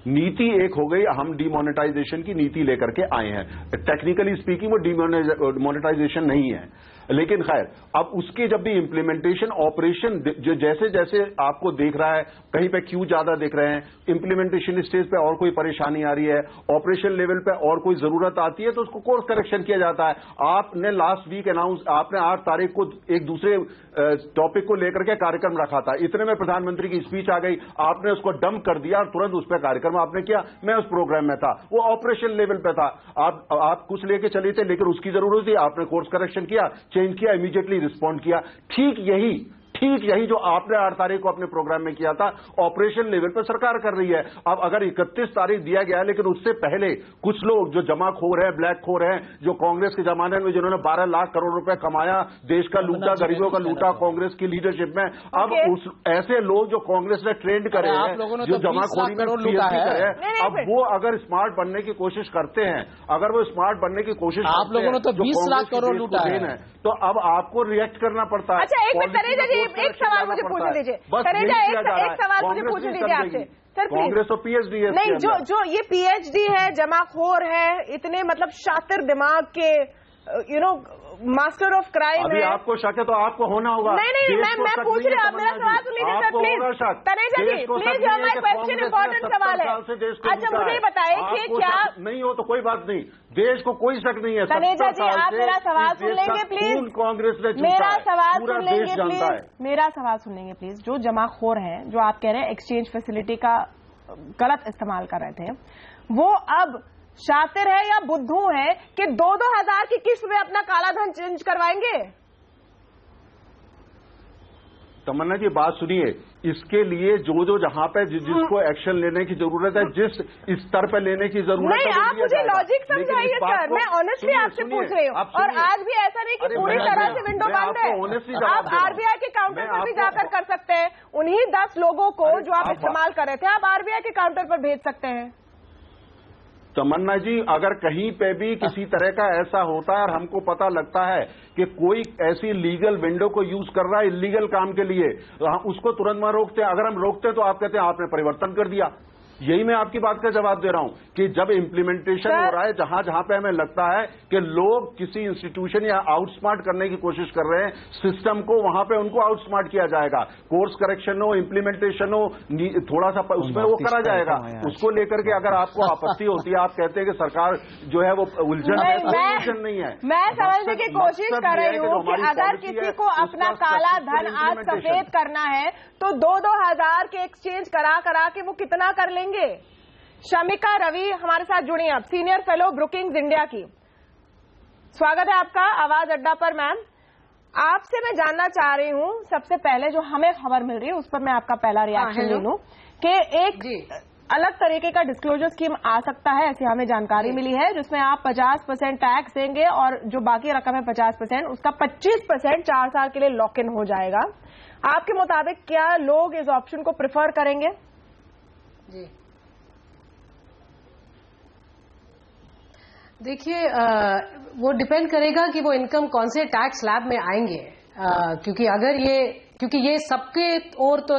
नीति एक हो गई, हम डिमोनेटाइजेशन की नीति लेकर के आए हैं। टेक्निकली स्पीकिंग वो डिमोनेटाइजेशन नहीं है, लेकिन खैर अब उसके जब भी इम्प्लीमेंटेशन ऑपरेशन जो जैसे जैसे आपको देख रहा है, कहीं पे क्यों ज्यादा दिख रहे हैं, इम्प्लीमेंटेशन स्टेज पे और कोई परेशानी आ रही है, ऑपरेशन लेवल पे और कोई जरूरत आती है, तो उसको कोर्स करेक्शन किया जाता है। आपने लास्ट वीक अनाउंस, आपने 8 तारीख को एक दूसरे टॉपिक को लेकर के कार्यक्रम रखा था, इतने में प्रधानमंत्री की स्पीच आ गई, आपने उसको डंप कर दिया और तुरंत उस पर कार्यक्रम आपने किया। मैं उस प्रोग्राम में था, वो ऑपरेशन लेवल पे था, आप कुछ लेके चले थे, लेकिन उसकी जरूरत थी, आपने कोर्स करेक्शन किया, चेंज किया, इमीडिएटली रिस्पॉन्ड किया। ठीक यही जो आपने 8 तारीख को अपने प्रोग्राम में किया था, ऑपरेशन लेवल पर सरकार कर रही है। अब अगर 31 तारीख दिया गया है, लेकिन उससे पहले कुछ लोग जो जमाखोर हैं, ब्लैक खोर हैं, जो कांग्रेस के जमाने में जिन्होंने 12 लाख करोड़ रुपए कमाया, देश का लूटा, गरीबों का लूटा कांग्रेस की लीडरशिप में, अब ऐसे लोग जो कांग्रेस ने ट्रेंड करे हैं, जो जमाखोरी में पीएचडी करे हैं, अब वो अगर स्मार्ट बनने की कोशिश करते हैं, अगर वो स्मार्ट बनने की कोशिश आप लोगों ने तो 20 लाख करोड़ लूटा है, तो अब आपको रिएक्ट करना पड़ता है। अच्छा, एक सवाल मुझे पूछने दीजिए, तनेजा, एक सवाल मुझे पूछने दीजिए आपसे सर, कांग्रेस तो पीएचडी है नहीं, जो ये पीएचडी है, जमाखोर है, इतने मतलब शातिर दिमाग के, मास्टर ऑफ क्राइम अभी है। आपको शक है तो आपको होना होगा। नहीं, मैं पूछ रही हूँ, आप मेरा सवाल सुन लीजिए sir, please. Taneja ji, please, your my question important सवाल है। अच्छा, मुझे बताइए कि क्या नहीं हो तो कोई बात नहीं, देश को कोई शक नहीं है। तनेजा जी, आप मेरा सवाल सुन लेंगे प्लीज। कांग्रेस ने मेरा सवाल सुन लेंगे प्लीज, मेरा सवाल सुन लेंगे प्लीज। जो जमाखोर हैं, जो आप कह रहे हैं एक्सचेंज फैसिलिटी का गलत इस्तेमाल कर रहे थे, वो अब शातिर है या बुद्धू है कि 2-2 हजार की किस्त में अपना काला धन चेंज करवाएंगे? तमन्ना जी, बात सुनिए, इसके लिए जो जहां पे जिसको एक्शन लेने की जरूरत है, जिस स्तर पे लेने की जरूरत है, नहीं, आप मुझे लॉजिक समझाइए सर, मैं ऑनेस्टली आपसे पूछ रही हूँ। और आज भी ऐसा नहीं कि पूरी तरह से विंडो बंद है, आप आरबीआई के काउंटर पर भी जाकर कर सकते हैं। उन्हीं 10 लोगों को जो आप इस्तेमाल कर रहे थे, आप आरबीआई के काउंटर पर भेज सकते हैं। तमन्ना जी, अगर कहीं पे भी किसी तरह का ऐसा होता है और हमको पता लगता है कि कोई ऐसी लीगल विंडो को यूज कर रहा है इलीगल काम के लिए, तो हम उसको तुरंत में रोकते हैं। अगर हम रोकते हैं तो आप कहते हैं आपने परिवर्तन कर दिया। यही मैं आपकी बात का जवाब दे रहा हूं कि जब इम्प्लीमेंटेशन हो रहा है, जहां पे हमें लगता है कि लोग किसी इंस्टीट्यूशन या आउटस्मार्ट करने की कोशिश कर रहे हैं सिस्टम को, वहां पे उनको आउटस्मार्ट किया जाएगा। कोर्स करेक्शन हो, इम्प्लीमेंटेशन हो, थोड़ा सा उसमें वो करा जाएगा। उसको लेकर के अगर आपको आपत्ति होती है, आप कहते हैं कि सरकार जो है वो उलझन है, उलझन नहीं है। मैं समझने की कोशिश कर रही हूँ कि अगर किसी को अपना काला धन आज सफेद करना है तो 2-2 हजार के एक्सचेंज करा के वो कितना कर लेंगे? शमिका रवि हमारे साथ जुड़ी अब, सीनियर फेलो ब्रुकिंग्स इंडिया की। स्वागत है आपका आवाज अड्डा पर। मैम, आपसे मैं जानना चाह रही हूँ, सबसे पहले जो हमें खबर मिल रही है उस पर मैं आपका पहला रिएक्शन ले लूं कि एक अलग तरीके का डिस्क्लोजर स्कीम आ सकता है, ऐसी हमें जानकारी मिली है, जिसमें आप 50% टैक्स देंगे और जो बाकी रकम है 50%, उसका 25% 4 साल के लिए लॉक इन हो जाएगा। आपके मुताबिक क्या लोग इस ऑप्शन को प्रिफर करेंगे? जी देखिए, वो डिपेंड करेगा कि वो इनकम कौन से टैक्स स्लैब में आएंगे, क्योंकि ये सबके ओर तो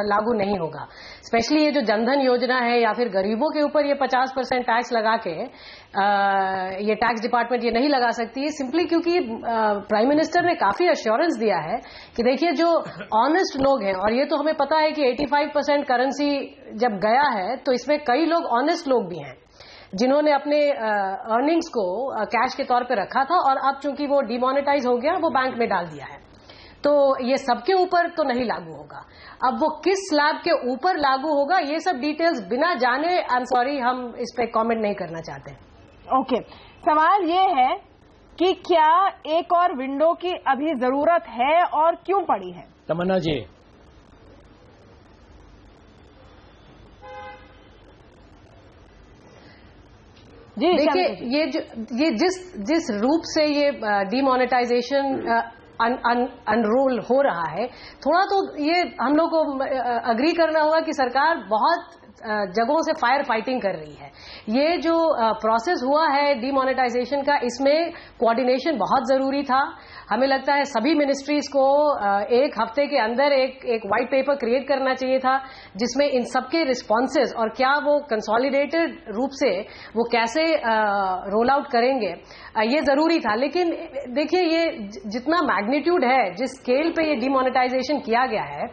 लागू नहीं होगा। स्पेशली ये जो जनधन योजना है या फिर गरीबों के ऊपर ये 50% टैक्स लगा के ये टैक्स डिपार्टमेंट ये नहीं लगा सकती है, सिंपली क्योंकि प्राइम मिनिस्टर ने काफी अश्योरेंस दिया है कि देखिए जो ऑनेस्ट लोग हैं, और ये तो हमें पता है कि 85% करेंसी जब गया है तो इसमें कई लोग ऑनेस्ट लोग भी हैं जिन्होंने अपने अर्निंग्स को कैश के तौर पे रखा था और अब चूंकि वो डिमोनेटाइज हो गया, वो बैंक में डाल दिया है, तो ये सबके ऊपर तो नहीं लागू होगा। अब वो किस स्लैब के ऊपर लागू होगा, ये सब डिटेल्स बिना जाने, आई एम सॉरी, हम इस पे कमेंट नहीं करना चाहते। ओके, सवाल ये है कि क्या एक और विंडो की अभी जरूरत है और क्यों पड़ी है? तमन्ना जी, देखिए, ये जिस रूप से ये डिमोनेटाइजेशन अनरोल हो रहा है, थोड़ा तो ये हम लोग को अग्री करना होगा कि सरकार बहुत जगहों से फायर फाइटिंग कर रही है। ये जो प्रोसेस हुआ है डिमोनेटाइजेशन का, इसमें कोऑर्डिनेशन बहुत जरूरी था। हमें लगता है सभी मिनिस्ट्रीज को एक हफ्ते के अंदर एक व्हाइट पेपर क्रिएट करना चाहिए था, जिसमें इन सबके रिस्पॉन्सेज और क्या वो कंसोलिडेटेड रूप से वो कैसे रोल आउट करेंगे, ये जरूरी था। लेकिन देखिए, ये जितना मैग्नीट्यूड है, जिस स्केल पे ये डिमोनेटाइजेशन किया गया है,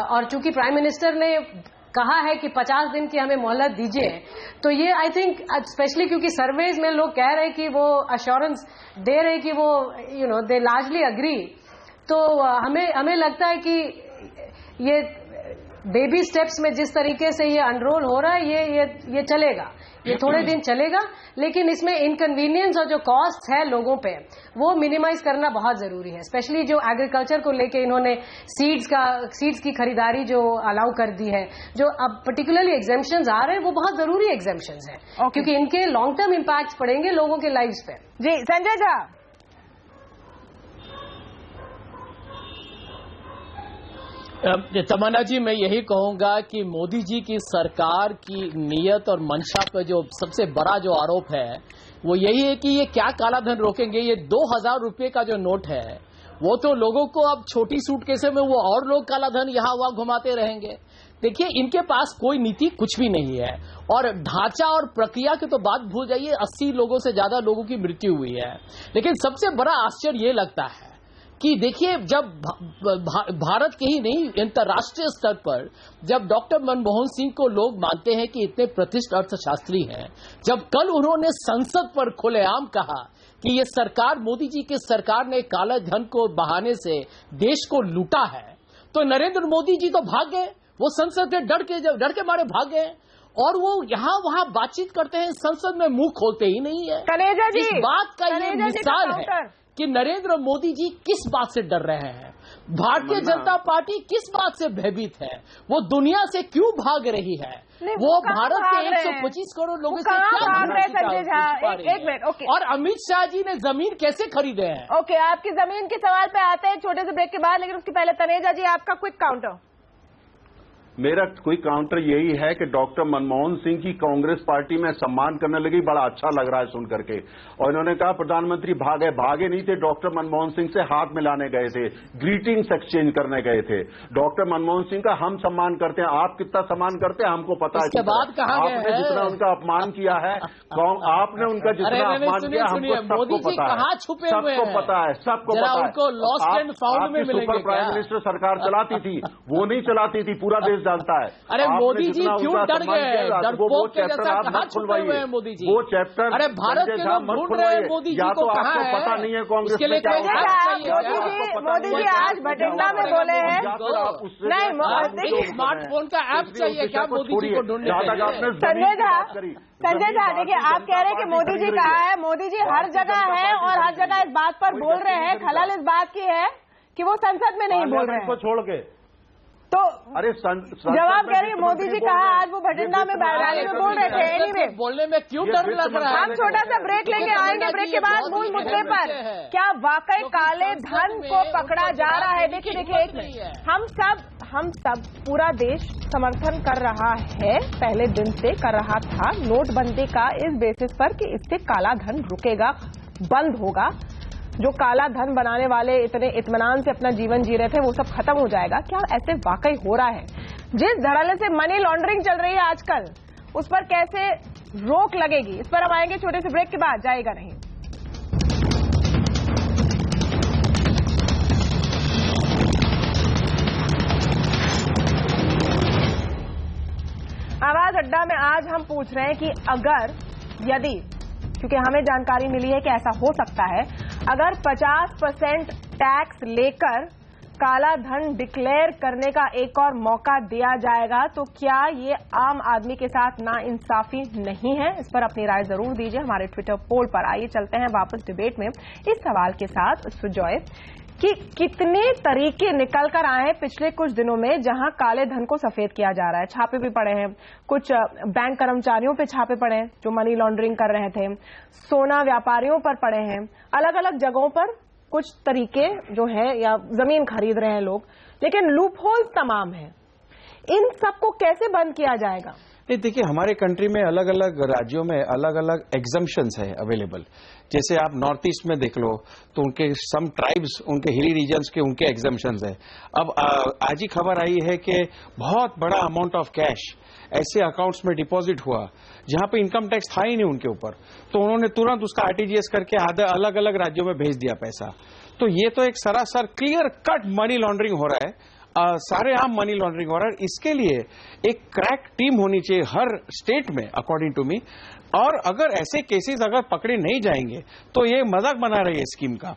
और चूंकि प्राइम मिनिस्टर ने कहा है कि 50 दिन की हमें मोहलत दीजिए, तो ये आई थिंक स्पेशली क्योंकि सर्वेज में लोग कह रहे हैं कि वो अश्योरेंस दे रहे हैं कि वो दे लार्जली अग्री, तो हमें लगता है कि ये बेबी स्टेप्स में जिस तरीके से ये अनरोल हो रहा है, ये चलेगा, ये थोड़े दिन चलेगा, लेकिन इसमें इनकन्वीनियंस और जो कॉस्ट है लोगों पे, वो मिनिमाइज करना बहुत जरूरी है। स्पेशली जो एग्रीकल्चर को लेके इन्होंने सीड्स की खरीदारी जो अलाउ कर दी है, जो अब पर्टिकुलरली एग्जेम्पशंस आ रहे हैं, वो बहुत जरूरी एग्जेम्पशंस हैं, क्योंकि इनके लॉन्ग टर्म इम्पैक्ट पड़ेंगे लोगों के लाइव्स पे। जी संजय झा, तमन्ना जी, मैं यही कहूंगा कि मोदी जी की सरकार की नीयत और मंशा पर जो सबसे बड़ा जो आरोप है वो यही है कि ये क्या कालाधन रोकेंगे। ये 2000 रुपये का जो नोट है वो तो लोगों को अब छोटी सूटकेसे में वो और लोग कालाधन यहाँ वहां घुमाते रहेंगे। देखिए, इनके पास कोई नीति कुछ भी नहीं है, और ढांचा और प्रक्रिया की तो बात भूल जाइए, 80 लोगों से ज्यादा लोगों की मृत्यु हुई है। लेकिन सबसे बड़ा आश्चर्य ये लगता है कि देखिए, जब भारत के ही नहीं अंतर्राष्ट्रीय स्तर पर जब डॉक्टर मनमोहन सिंह को लोग मानते हैं कि इतने प्रतिष्ठित अर्थशास्त्री हैं, जब कल उन्होंने संसद पर खुलेआम कहा कि ये सरकार, मोदी जी की सरकार ने काला धन को बहाने से देश को लूटा है, तो नरेंद्र मोदी जी तो भाग गए, वो संसद से डर के मारे भाग गए, और वो यहाँ वहां बातचीत करते हैं, संसद में मुंह खोलते ही नहीं है। कलेजा जी, इस बात का ये मिसाल है कि नरेंद्र मोदी जी किस बात से डर रहे हैं, भारतीय जनता पार्टी किस बात से भयभीत है, वो दुनिया से क्यों भाग रही है, वो भारत के 125 करोड़ लोगों से क्या भाग रहे? संजय झा, एक मिनट, ओके। और अमित शाह जी ने जमीन कैसे खरीदे हैं? ओके, आपकी जमीन के सवाल पे आते हैं छोटे से ब्रेक के बाद, लेकिन उसके पहले तनेजा जी, आपका क्विक काउंटर। मेरा कोई काउंटर यही है कि डॉक्टर मनमोहन सिंह की कांग्रेस पार्टी में सम्मान करने लगी, बड़ा अच्छा लग रहा है सुन करके। और इन्होंने कहा प्रधानमंत्री भागे नहीं थे, डॉक्टर मनमोहन सिंह से हाथ मिलाने गए थे, ग्रीटिंग्स एक्सचेंज करने गए थे। डॉक्टर मनमोहन सिंह का हम सम्मान करते हैं, आप कितना सम्मान करते हैं हमको पता है। आपने जितना उनका अपमान किया है, आपने उनका जितना अपमान किया हमको सबको पता है, सबको पता है, सबको पता है। लॉस्ट एंड फाउंड में सुपर प्राइम मिनिस्टर सरकार चलाती थी, वो नहीं चलाती थी, पूरा देश जानता है। अरे मोदी जी क्यों डर गए? डरपोक के जैसा कहाँ छुपे हुए हैं मोदी जी? वो चैप्टर अरे भारत के लोग ढूंढ रहे हैं मोदी जी को, कहाँ है? पता नहीं है कांग्रेस के लिए मोदी जी आज भटिंडा में बोले हैं नहीं, स्मार्टफोन का ऐप चाहिए क्या मोदी जी को ढूंढने? संजय झा देखिए, आप कह रहे हैं कि मोदी जी कहा है, मोदी जी हर जगह है और हर जगह इस बात पर बोल रहे हैं। खलल इस बात की है कि वो संसद में नहीं बोल रहे हैं छोड़ के। तो अरे जवाब कह रही है मोदी जी कहा आज वो भटिंडा में रैली में बोल रहे थे। एनीवे बोलने में क्यों डर लग रहा है? हम छोटा सा ब्रेक लेके आएंगे, ब्रेक के बाद मूल मुद्दे पर क्या वाकई काले धन को पकड़ा जा रहा है। देखिए एक मिनट, हम सब पूरा देश समर्थन कर रहा है, पहले दिन से कर रहा था नोटबंदी का, इस बेसिस पर कि इससे काला धन रुकेगा, बंद होगा। जो काला धन बनाने वाले इतने इत्मीनान से अपना जीवन जी रहे थे वो सब खत्म हो जाएगा। क्या ऐसे वाकई हो रहा है? जिस धड़ल्ले से मनी लॉन्ड्रिंग चल रही है आजकल, उस पर कैसे रोक लगेगी? इस पर हम आएंगे छोटे से ब्रेक के बाद, जाएगा नहीं। आवाज अड्डा में आज हम पूछ रहे हैं कि अगर यदि, क्योंकि हमें जानकारी मिली है कि ऐसा हो सकता है, अगर 50% टैक्स लेकर काला धन डिक्लेयर करने का एक और मौका दिया जाएगा तो क्या ये आम आदमी के साथ नाइंसाफी नहीं है? इस पर अपनी राय जरूर दीजिए हमारे ट्विटर पोल पर। आइए चलते हैं वापस डिबेट में इस सवाल के साथ सुजॉय कि कितने तरीके निकल कर आए हैं पिछले कुछ दिनों में जहां काले धन को सफेद किया जा रहा है। छापे भी पड़े हैं, कुछ बैंक कर्मचारियों पे छापे पड़े हैं जो मनी लॉन्ड्रिंग कर रहे थे, सोना व्यापारियों पर पड़े हैं, अलग अलग जगहों पर कुछ तरीके जो है या जमीन खरीद रहे हैं लोग, लेकिन लूप होल्स तमाम हैं। इन सबको कैसे बंद किया जाएगा? नहीं, देखिए हमारे कंट्री में अलग अलग राज्यों में अलग अलग एग्जम्पशंस है अवेलेबल। जैसे आप नॉर्थ ईस्ट में देख लो तो उनके सम ट्राइब्स, उनके हिली रीजन्स के उनके एग्जम्पशंस है। अब आज ही खबर आई है कि बहुत बड़ा अमाउंट ऑफ कैश ऐसे अकाउंट्स में डिपॉजिट हुआ जहां पे इनकम टैक्स था ही नहीं उनके ऊपर, तो उन्होंने तुरंत उसका आरटीजीएस करके अलग अलग राज्यों में भेज दिया पैसा। तो ये तो एक सरासर क्लियर कट मनी लॉन्ड्रिंग हो रहा है, सारे आम मनी लॉन्ड्रिंग हो रहा है। इसके लिए एक क्रैक टीम होनी चाहिए हर स्टेट में अकॉर्डिंग टू मी, और अगर ऐसे केसेस अगर पकड़े नहीं जाएंगे तो ये मजाक बना रही है स्कीम का।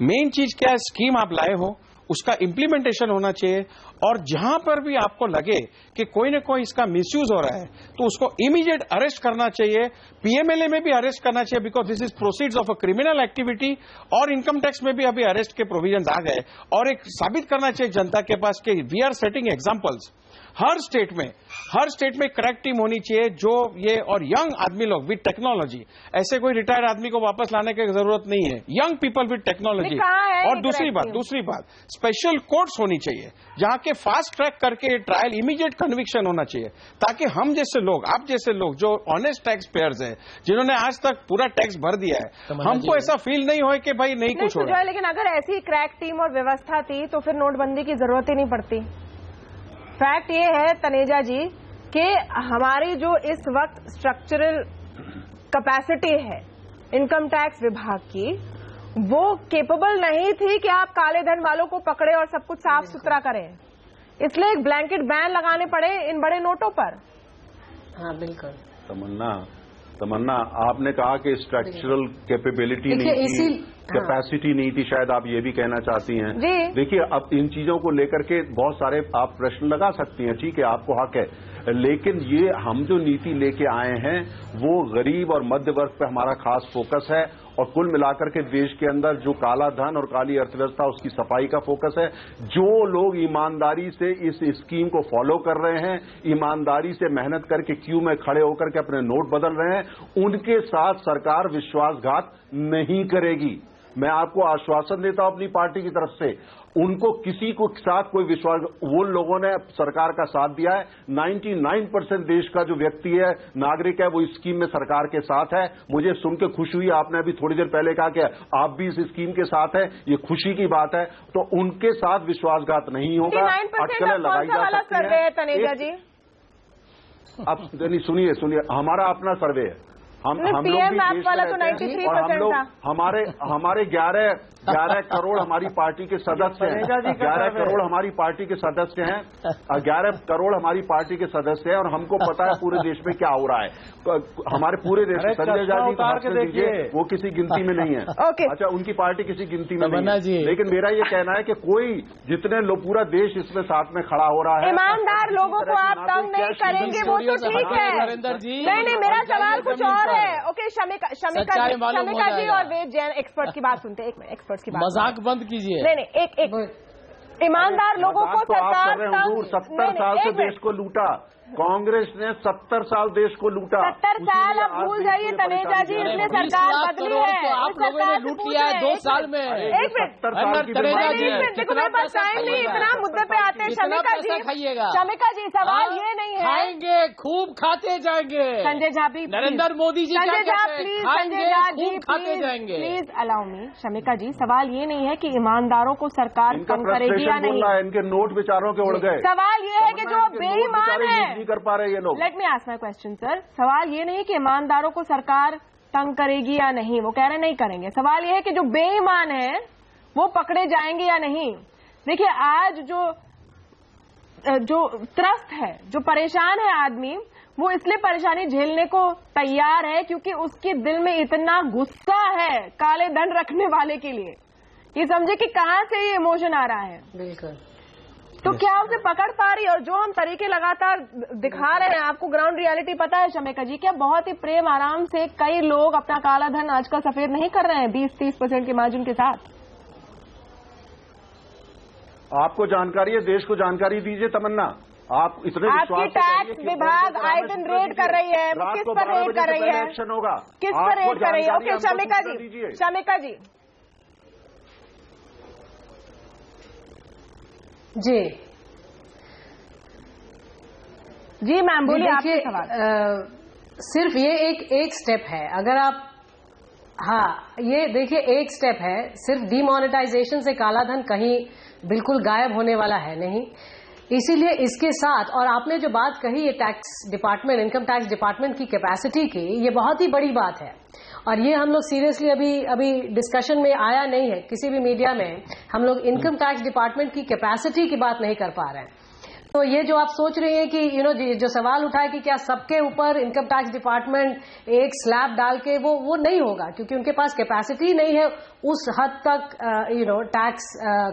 मेन चीज क्या है, स्कीम आप लाए हो उसका इंप्लीमेंटेशन होना चाहिए, और जहां पर भी आपको लगे कि कोई न कोई इसका मिसयूज हो रहा है तो उसको इमीडिएट अरेस्ट करना चाहिए। पीएमएलए में भी अरेस्ट करना चाहिए because this is proceeds of a criminal activity, और इनकम टैक्स में भी अभी अरेस्ट के प्रोविजंस आ गए। और एक साबित करना चाहिए जनता के पास कि वी आर सेटिंग एग्जांपल्स। हर स्टेट में क्रैक टीम होनी चाहिए जो ये, और यंग आदमी लोग विद टेक्नोलॉजी, ऐसे कोई रिटायर्ड आदमी को वापस लाने की जरूरत नहीं है, यंग पीपल विद टेक्नोलॉजी। और दूसरी बात स्पेशल कोर्ट्स होनी चाहिए जहां के फास्ट ट्रैक करके ट्रायल इमीडिएट कन्विक्शन होना चाहिए, ताकि हम जैसे लोग, आप जैसे लोग जो ऑनेस्ट टैक्स पेयर्स है जिन्होंने आज तक पूरा टैक्स भर दिया है, हमको ऐसा फील नहीं हो कि भाई नहीं कुछ हो रहा है। लेकिन अगर ऐसी क्रैक टीम और व्यवस्था थी तो फिर नोटबंदी की जरूरत ही नहीं पड़ती। फैक्ट ये है तनेजा जी कि हमारी जो इस वक्त स्ट्रक्चरल कैपेसिटी है इनकम टैक्स विभाग की, वो केपेबल नहीं थी कि आप काले धन वालों को पकड़े और सब कुछ साफ सुथरा करें, इसलिए एक ब्लैंकेट बैन लगाने पड़े इन बड़े नोटों पर। हाँ बिल्कुल। तमन्ना आपने कहा कि स्ट्रक्चरल कैपेबिलिटी नहीं थी, कैपेसिटी नहीं थी, शायद आप ये भी कहना चाहती हैं। देखिए अब इन चीजों को लेकर के बहुत सारे आप प्रश्न लगा सकती हैं, ठीक है, आपको हक है, लेकिन ये हम जो नीति लेके आए हैं वो गरीब और मध्य वर्ग पे हमारा खास फोकस है, और कुल मिलाकर के देश के अंदर जो काला धन और काली अर्थव्यवस्था उसकी सफाई का फोकस है। जो लोग ईमानदारी से इस स्कीम को फॉलो कर रहे हैं, ईमानदारी से मेहनत करके क्यू में खड़े होकर के अपने नोट बदल रहे हैं, उनके साथ सरकार विश्वासघात नहीं करेगी। मैं आपको आश्वासन देता हूं अपनी पार्टी की तरफ से, उनको किसी को साथ कोई विश्वास, वो लोगों ने सरकार का साथ दिया है। 99% देश का जो व्यक्ति है, नागरिक है, वो इस स्कीम में सरकार के साथ है। मुझे सुन के खुशी हुई, आपने अभी थोड़ी देर पहले कहा कि आप भी इस स्कीम के साथ हैं, ये खुशी की बात है। तो उनके साथ विश्वासघात नहीं होगा, अटकलें लगाई जा सकती हैं। तनेजा जी अब सुनिए, हमारा अपना सर्वे है, हम लोग भी देश में रहते हैं, और हम लोग हमारे 11 करोड़ हमारी पार्टी के सदस्य हैं, 11 करोड़ हमारी पार्टी के सदस्य हैं, 11 करोड़ हमारी पार्टी के सदस्य हैं, और हमको पता है पूरे देश में क्या हो रहा है, हमारे पूरे देश में। संजय झा जी को हाथ में दीजिए, वो किसी गिनती में नहीं है। अच्छा, उनकी पार्टी किसी गिनती में नहीं है, लेकिन मेरा ये कहना है कि कोई जितने लोग, पूरा देश इसमें साथ में खड़ा हो रहा है। ईमानदार लोगों को आप तंग नहीं करेंगे, वो तो ठीक है। नहीं, मेरा सवाल कुछ और है। ओके, शमिका जी और वेद जैन एक्सपर्ट की बात सुनते हैं। एक मिनट, एक्सपर्ट की बात मजाक बंद कीजिए। नहीं, एक ईमानदार लोगों को सरकार 70 साल से देश को लूटा, कांग्रेस ने 70 साल देश को लूटा। 70 साल अब भूल जाइए तनेजा जी, इसलिए सरकार बदली है। तो आप लोगों ने लूट लिया है 2 साल में। एक मिनट, देखो मेरे पास टाइम नहीं, इतना मुद्दे पे आते हैं। शमिका जी खाइएगा। शमिका जी, सवाल ये नहीं है, खाएंगे, खूब खाते जाएंगे। संजय झा भी, नरेंद्र मोदी जी, संजय झा प्लीज, संजय झा जी खाते जाएंगे। Please allow me. Shamika ji, सवाल ये नहीं है कि ईमानदारों को सरकार तंग करेगी या नहीं, इनके नोट बेचारों के उड़ गए। सवाल ये है कि जो बेईमान है, नहीं कर पा रहे ये लोग। Let me ask my question sir. सवाल ये नहीं कि ईमानदारों को सरकार तंग करेगी या नहीं, वो कह रहे नहीं करेंगे। सवाल ये है कि जो बेईमान है वो पकड़े जाएंगे या नहीं। देखिए, आज जो त्रस्त है, जो परेशान है आदमी, वो इसलिए परेशानी झेलने को तैयार है क्योंकि उसके दिल में इतना गुस्सा है काले धन रखने वाले के लिए। ये समझे कि कहां से ये इमोशन आ रहा है। बिल्कुल। तो क्या उसे पकड़ पा रही, और जो हम तरीके लगातार दिखा रहे हैं, आपको ग्राउंड रियलिटी पता है शमिका जी, क्या बहुत ही प्रेम आराम से कई लोग अपना काला धन आजकल सफेद नहीं कर रहे हैं 20-30% के मार्जिन के साथ। आपको जानकारी है, देश को जानकारी दीजिए तमन्ना। आप इतने आपकी टैक्स विभाग आए दिन रेड कर रही है, किस पर रेड कर रही है, एक्शन होगा, किस पर रेड कर रही है। ओके शमिका जी, शमिका जी जी जी मैम बोलिए, आपके सवाल। सिर्फ ये एक स्टेप है। अगर आप, हाँ, ये देखिए एक स्टेप है। सिर्फ डीमोनेटाइजेशन से काला धन कहीं बिल्कुल गायब होने वाला है नहीं। इसीलिए इसके साथ, और आपने जो बात कही ये tax department, income tax department की कैपेसिटी की, ये बहुत ही बड़ी बात है। और ये हम लोग सीरियसली अभी डिस्कशन में आया नहीं है किसी भी मीडिया में। हम लोग इनकम टैक्स डिपार्टमेंट की कैपेसिटी की बात नहीं कर पा रहे हैं। तो ये जो आप सोच रहे हैं कि जो सवाल उठाए कि क्या सबके ऊपर इनकम टैक्स डिपार्टमेंट एक स्लैब डाल के, वो नहीं होगा, क्योंकि उनके पास कैपेसिटी नहीं है उस हद तक टैक्स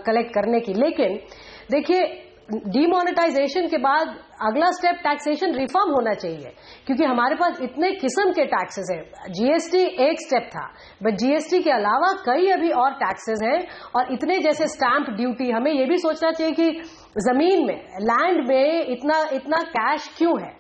कलेक्ट करने की। लेकिन देखिए, डीमोनेटाइजेशन के बाद अगला स्टेप टैक्सेशन रिफॉर्म होना चाहिए, क्योंकि हमारे पास इतने किस्म के टैक्सेस हैं। जीएसटी एक स्टेप था, बट जीएसटी के अलावा कई अभी और टैक्सेस हैं, और इतने जैसे स्टैंप ड्यूटी। हमें यह भी सोचना चाहिए कि जमीन में, लैंड में इतना कैश क्यों है,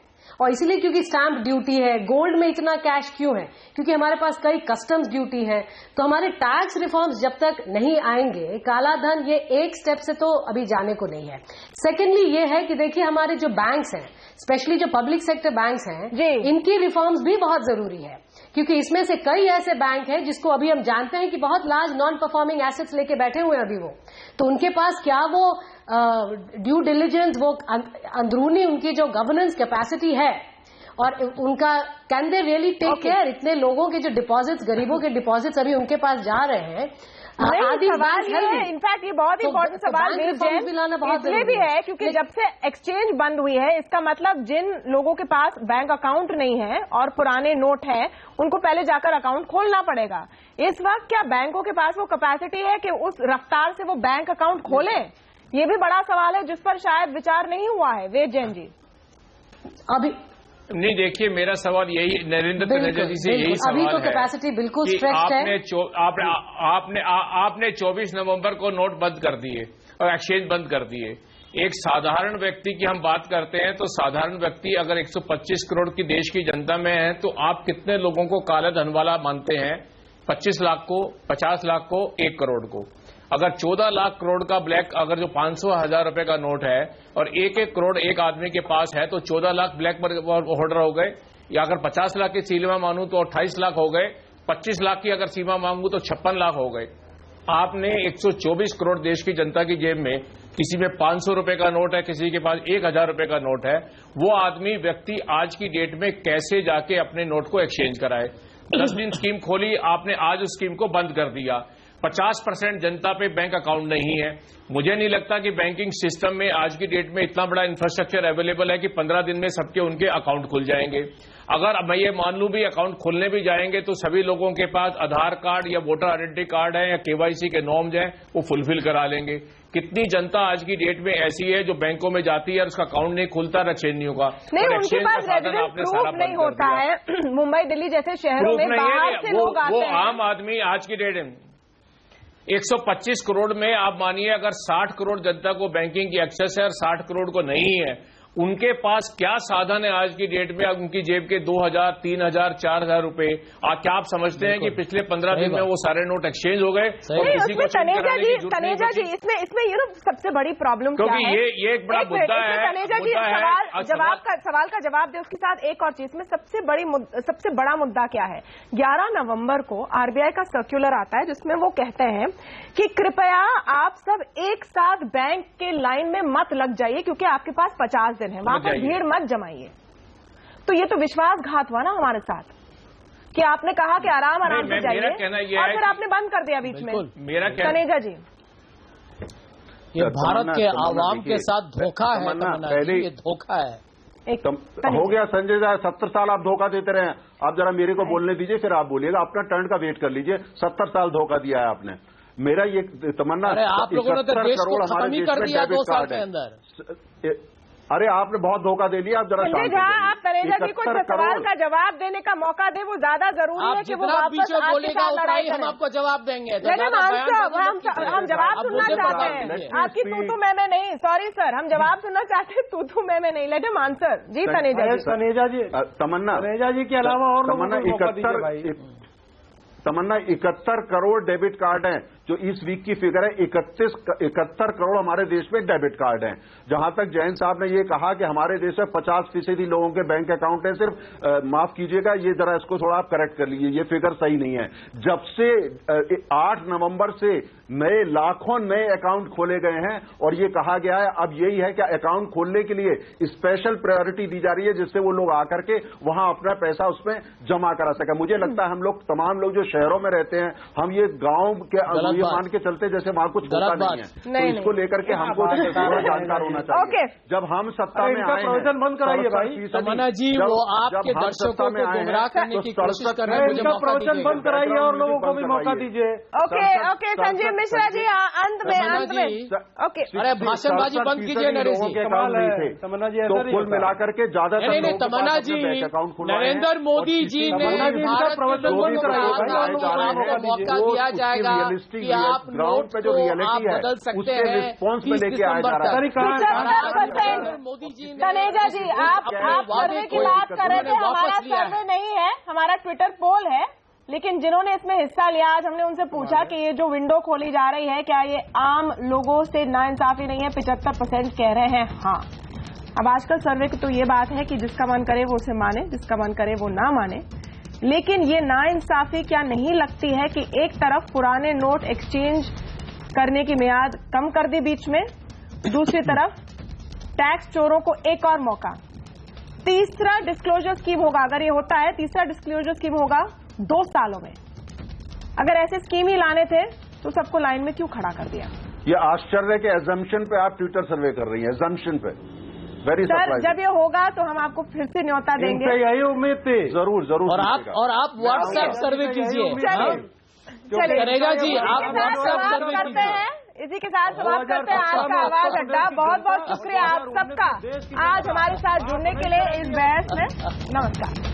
और इसीलिए क्योंकि स्टैंप ड्यूटी है। गोल्ड में इतना कैश क्यों है, क्योंकि हमारे पास कई कस्टम्स ड्यूटी है। तो हमारे टैक्स रिफॉर्म्स जब तक नहीं आएंगे, काला धन ये एक स्टेप से तो अभी जाने को नहीं है। सेकेंडली ये है कि देखिए, हमारे जो बैंक्स हैं, स्पेशली जो पब्लिक सेक्टर बैंक्स हैं, इनकी रिफॉर्म्स भी बहुत जरूरी है, क्योंकि इसमें से कई ऐसे बैंक हैं जिसको अभी हम जानते हैं कि बहुत लार्ज नॉन परफॉर्मिंग एसेट्स लेके बैठे हुए हैं अभी वो। तो उनके पास क्या वो ड्यू डिलिजेंस, वो अंदरूनी उनकी जो गवर्नेंस कैपेसिटी है, और उनका can they really take care. इतने लोगों के जो डिपॉजिट्स, गरीबों के डिपॉजिट्स अभी उनके पास जा रहे हैं। सवाल ये है, इनफैक्ट ये बहुत इंपॉर्टेंट सवाल इसलिए भी है क्योंकि जब से एक्सचेंज बंद हुई है, इसका मतलब जिन लोगों के पास बैंक अकाउंट नहीं है और पुराने नोट है, उनको पहले जाकर अकाउंट खोलना पड़ेगा। इस वक्त क्या बैंकों के पास वो कैपेसिटी है कि उस रफ्तार से वो बैंक अकाउंट खोलें? ये भी बड़ा सवाल है जिस पर शायद विचार नहीं हुआ है। वेद जैन जी अभी नहीं, देखिए मेरा सवाल यही, नरेंद्र तनेजा जी से यही सवाल है। अभी तो कैपेसिटी बिल्कुल स्ट्रेच्ड है। आपने 24 नवंबर को नोट बंद कर दिए और एक्सचेंज बंद कर दिए। एक साधारण व्यक्ति की हम बात करते हैं, तो साधारण व्यक्ति अगर 125 करोड़ की देश की जनता में है, तो आप कितने लोगों को काला धन वाला मानते हैं? 25 लाख को, 50 लाख को, 1 करोड़ को। अगर 14 लाख करोड़ का ब्लैक, अगर जो 500,000 रुपए का नोट है और 1-1 करोड़ एक आदमी के पास है, तो 14 लाख ब्लैक होल्डर हो गए। या अगर 50 लाख की सीमा मानूं तो 28 लाख हो गए। 25 लाख की अगर सीमा मांगू तो 56 लाख हो गए। आपने 124 करोड़ देश की जनता की जेब में, किसी में 500 रुपए का नोट है, किसी के पास 1000 रुपए का नोट है, वो आदमी व्यक्ति आज की डेट में कैसे जाके अपने नोट को एक्सचेंज कराए? 10 दिन स्कीम खोली आपने, आज उस स्कीम को बंद कर दिया। 50% जनता पे बैंक अकाउंट नहीं है। मुझे नहीं लगता कि बैंकिंग सिस्टम में आज की डेट में इतना बड़ा इंफ्रास्ट्रक्चर अवेलेबल है कि 15 दिन में सबके उनके अकाउंट खुल जाएंगे। अगर मैं ये मान लूं भी अकाउंट खोलने भी जाएंगे तो सभी लोगों के पास आधार कार्ड या वोटर आइडेंटिटी कार्ड है या केवाईसी के नॉर्म्स हैं, वो फुलफिल करा लेंगे। कितनी जनता आज की डेट में ऐसी है जो बैंकों में जाती है और उसका अकाउंट नहीं खुलता, एक्सचेंज होगा, नहीं, उनके पास रेजिडेंस प्रूफ नहीं होता है। मुंबई दिल्ली जैसे शहरों में बाहर से लोग आते हैं। आम आदमी आज की डेट में 125 करोड़ में आप मानिए अगर 60 करोड़ जनता को बैंकिंग की एक्सेस है और 60 करोड़ को नहीं है, उनके पास क्या साधन है आज की डेट में? उनकी जेब के 2000, 3000, 4000 रुपए, क्या आप समझते हैं कि पिछले 15 दिन में वो सारे नोट एक्सचेंज हो गए? उसमें तनेजा जी इसमें यू नो सबसे बड़ी प्रॉब्लम क्या है? ये एक बड़ा मुद्दा है। तनेजा जी सवाल का जवाब दे, उसके साथ एक और चीज में सबसे बड़ा मुद्दा क्या है? 11 नवंबर को आरबीआई का सर्कुलर आता है जिसमें वो कहते हैं कि कृपया आप सब एक साथ बैंक के लाइन में मत लग जाइए क्योंकि आपके पास 50 दिन है, वहां पर भीड़ मत जमाइए। तो ये तो विश्वासघात हुआ ना हमारे साथ कि आपने कहा कि आराम से जाइए और फिर आपने बंद कर दिया बीच में। मेरा तनेजा जी, ये भारत के आवाम के साथ धोखा है, पहले ये धोखा है। हो गया संजय जी, 70 साल आप धोखा देते रहे हैं। आप जरा मेरे को बोलने दीजिए, फिर आप बोलिएगा। अपना टर्न का वेट कर लीजिए। 70 साल धोखा दिया है आपने। मेरा ये तमन्ना, आप लोगों ने तो देश को खत्म ही कर दिया 2 साल के अंदर। अरे आपने बहुत धोखा दे लिया। आप जरा आप तनेजा जी को सवाल का जवाब देने का मौका दे, वो ज्यादा जरूरी है कि वो वापस बोलेगा लड़ाई हम आपको जवाब देंगे। हम जवाब सुनना चाहते हैं, आपकी तू मैं नहीं। सॉरी सर, हम जवाब सुनना चाहते हैं, तू मैं नहीं। Let him answer. जी तनेजा जी, तनेजा जी के अलावा और तमन्ना 71 करोड़ डेबिट कार्ड हैं, जो इस वीक की फिगर है। 71 करोड़ हमारे देश में डेबिट कार्ड हैं। जहां तक जैन साहब ने ये कहा कि हमारे देश में 50% लोगों के बैंक अकाउंट है, सिर्फ माफ कीजिएगा, ये जरा इसको थोड़ा आप करेक्ट कर लीजिए, ये फिगर सही नहीं है। जब से 8 नवंबर से लाखों नए अकाउंट खोले गए हैं और ये कहा गया है अब यही है कि अकाउंट खोलने के लिए स्पेशल प्रायोरिटी दी जा रही है जिससे वो लोग आकर के वहां अपना पैसा उसमें जमा करा सके। मुझे लगता है हम लोग तमाम लोग जो शहरों में रहते हैं, हम ये गांव के ये मान के चलते जैसे वहां कुछ होता नहीं है, तो इसको लेकर के हमको जानकार होना चाहिए। जब हम सत्ता में आए, प्रवचन बंद कराइए भाई। तमन्ना जी, वो आपके दर्शकों को गुमराह करने की कोशिश कर रहे हैं। इनका प्रवचन बंद कराइए और लोगों को भी मौका दीजिए। ओके संजीव मिश्रा जी, अंत में ओके। अरे भाषणबाजी बंद कीजिए नरेश जी। तमन्ना जी, तो कुल मिलाकर के ज्यादातर नहीं, तमन्ना जी, नरेंद्र मोदी जी ने भारत प्रवचन बंद कराइए। मौका दिया जाएगा कि आप ग्राउंड पे जो रियलिटी है उसके रिस्पॉन्स में लेके आया जा रहा है। मोदी जी, तनेजा जी, आप सर्वे की बात कर रहे थे, हमारा सर्वे नहीं है, हमारा ट्विटर पोल है। लेकिन जिन्होंने इसमें हिस्सा लिया, आज हमने उनसे पूछा कि ये जो विंडो खोली जा रही है, क्या ये आम लोगों से नाइंसाफी नहीं है? 75% कह रहे हैं हाँ। अब आजकल सर्वे की तो ये बात है कि जिसका मन करे वो उसे माने, जिसका मन करे वो ना माने। लेकिन ये नाइंसाफी क्या नहीं लगती है कि एक तरफ पुराने नोट एक्सचेंज करने की मियाद कम कर दी बीच में, दूसरी तरफ टैक्स चोरों को एक और मौका। तीसरा डिस्क्लोजर स्कीम होगा, अगर ये होता है, तीसरा डिस्क्लोजर स्कीम होगा 2 सालों में। अगर ऐसे स्कीम ही लाने थे तो सबको लाइन में क्यों खड़ा कर दिया? ये आश्चर्य के एजम्पशन पे आप ट्विटर सर्वे कर रही हैं, एजम्पशन पे। वेरी सर, जब ये होगा तो हम आपको फिर से न्योता देंगे। यही उम्मीद थी। जरूर। और आप व्हाट्सएप सर्वे कीजिए। करेगा जी, आप व्हाट्सएप सर्वे करते हैं। इसी के साथ समाप्त करते हैं आज का आवाज अड्डा। बहुत बहुत शुक्रिया आप सबका आज हमारे साथ जुड़ने के लिए इस बहस में। नमस्कार।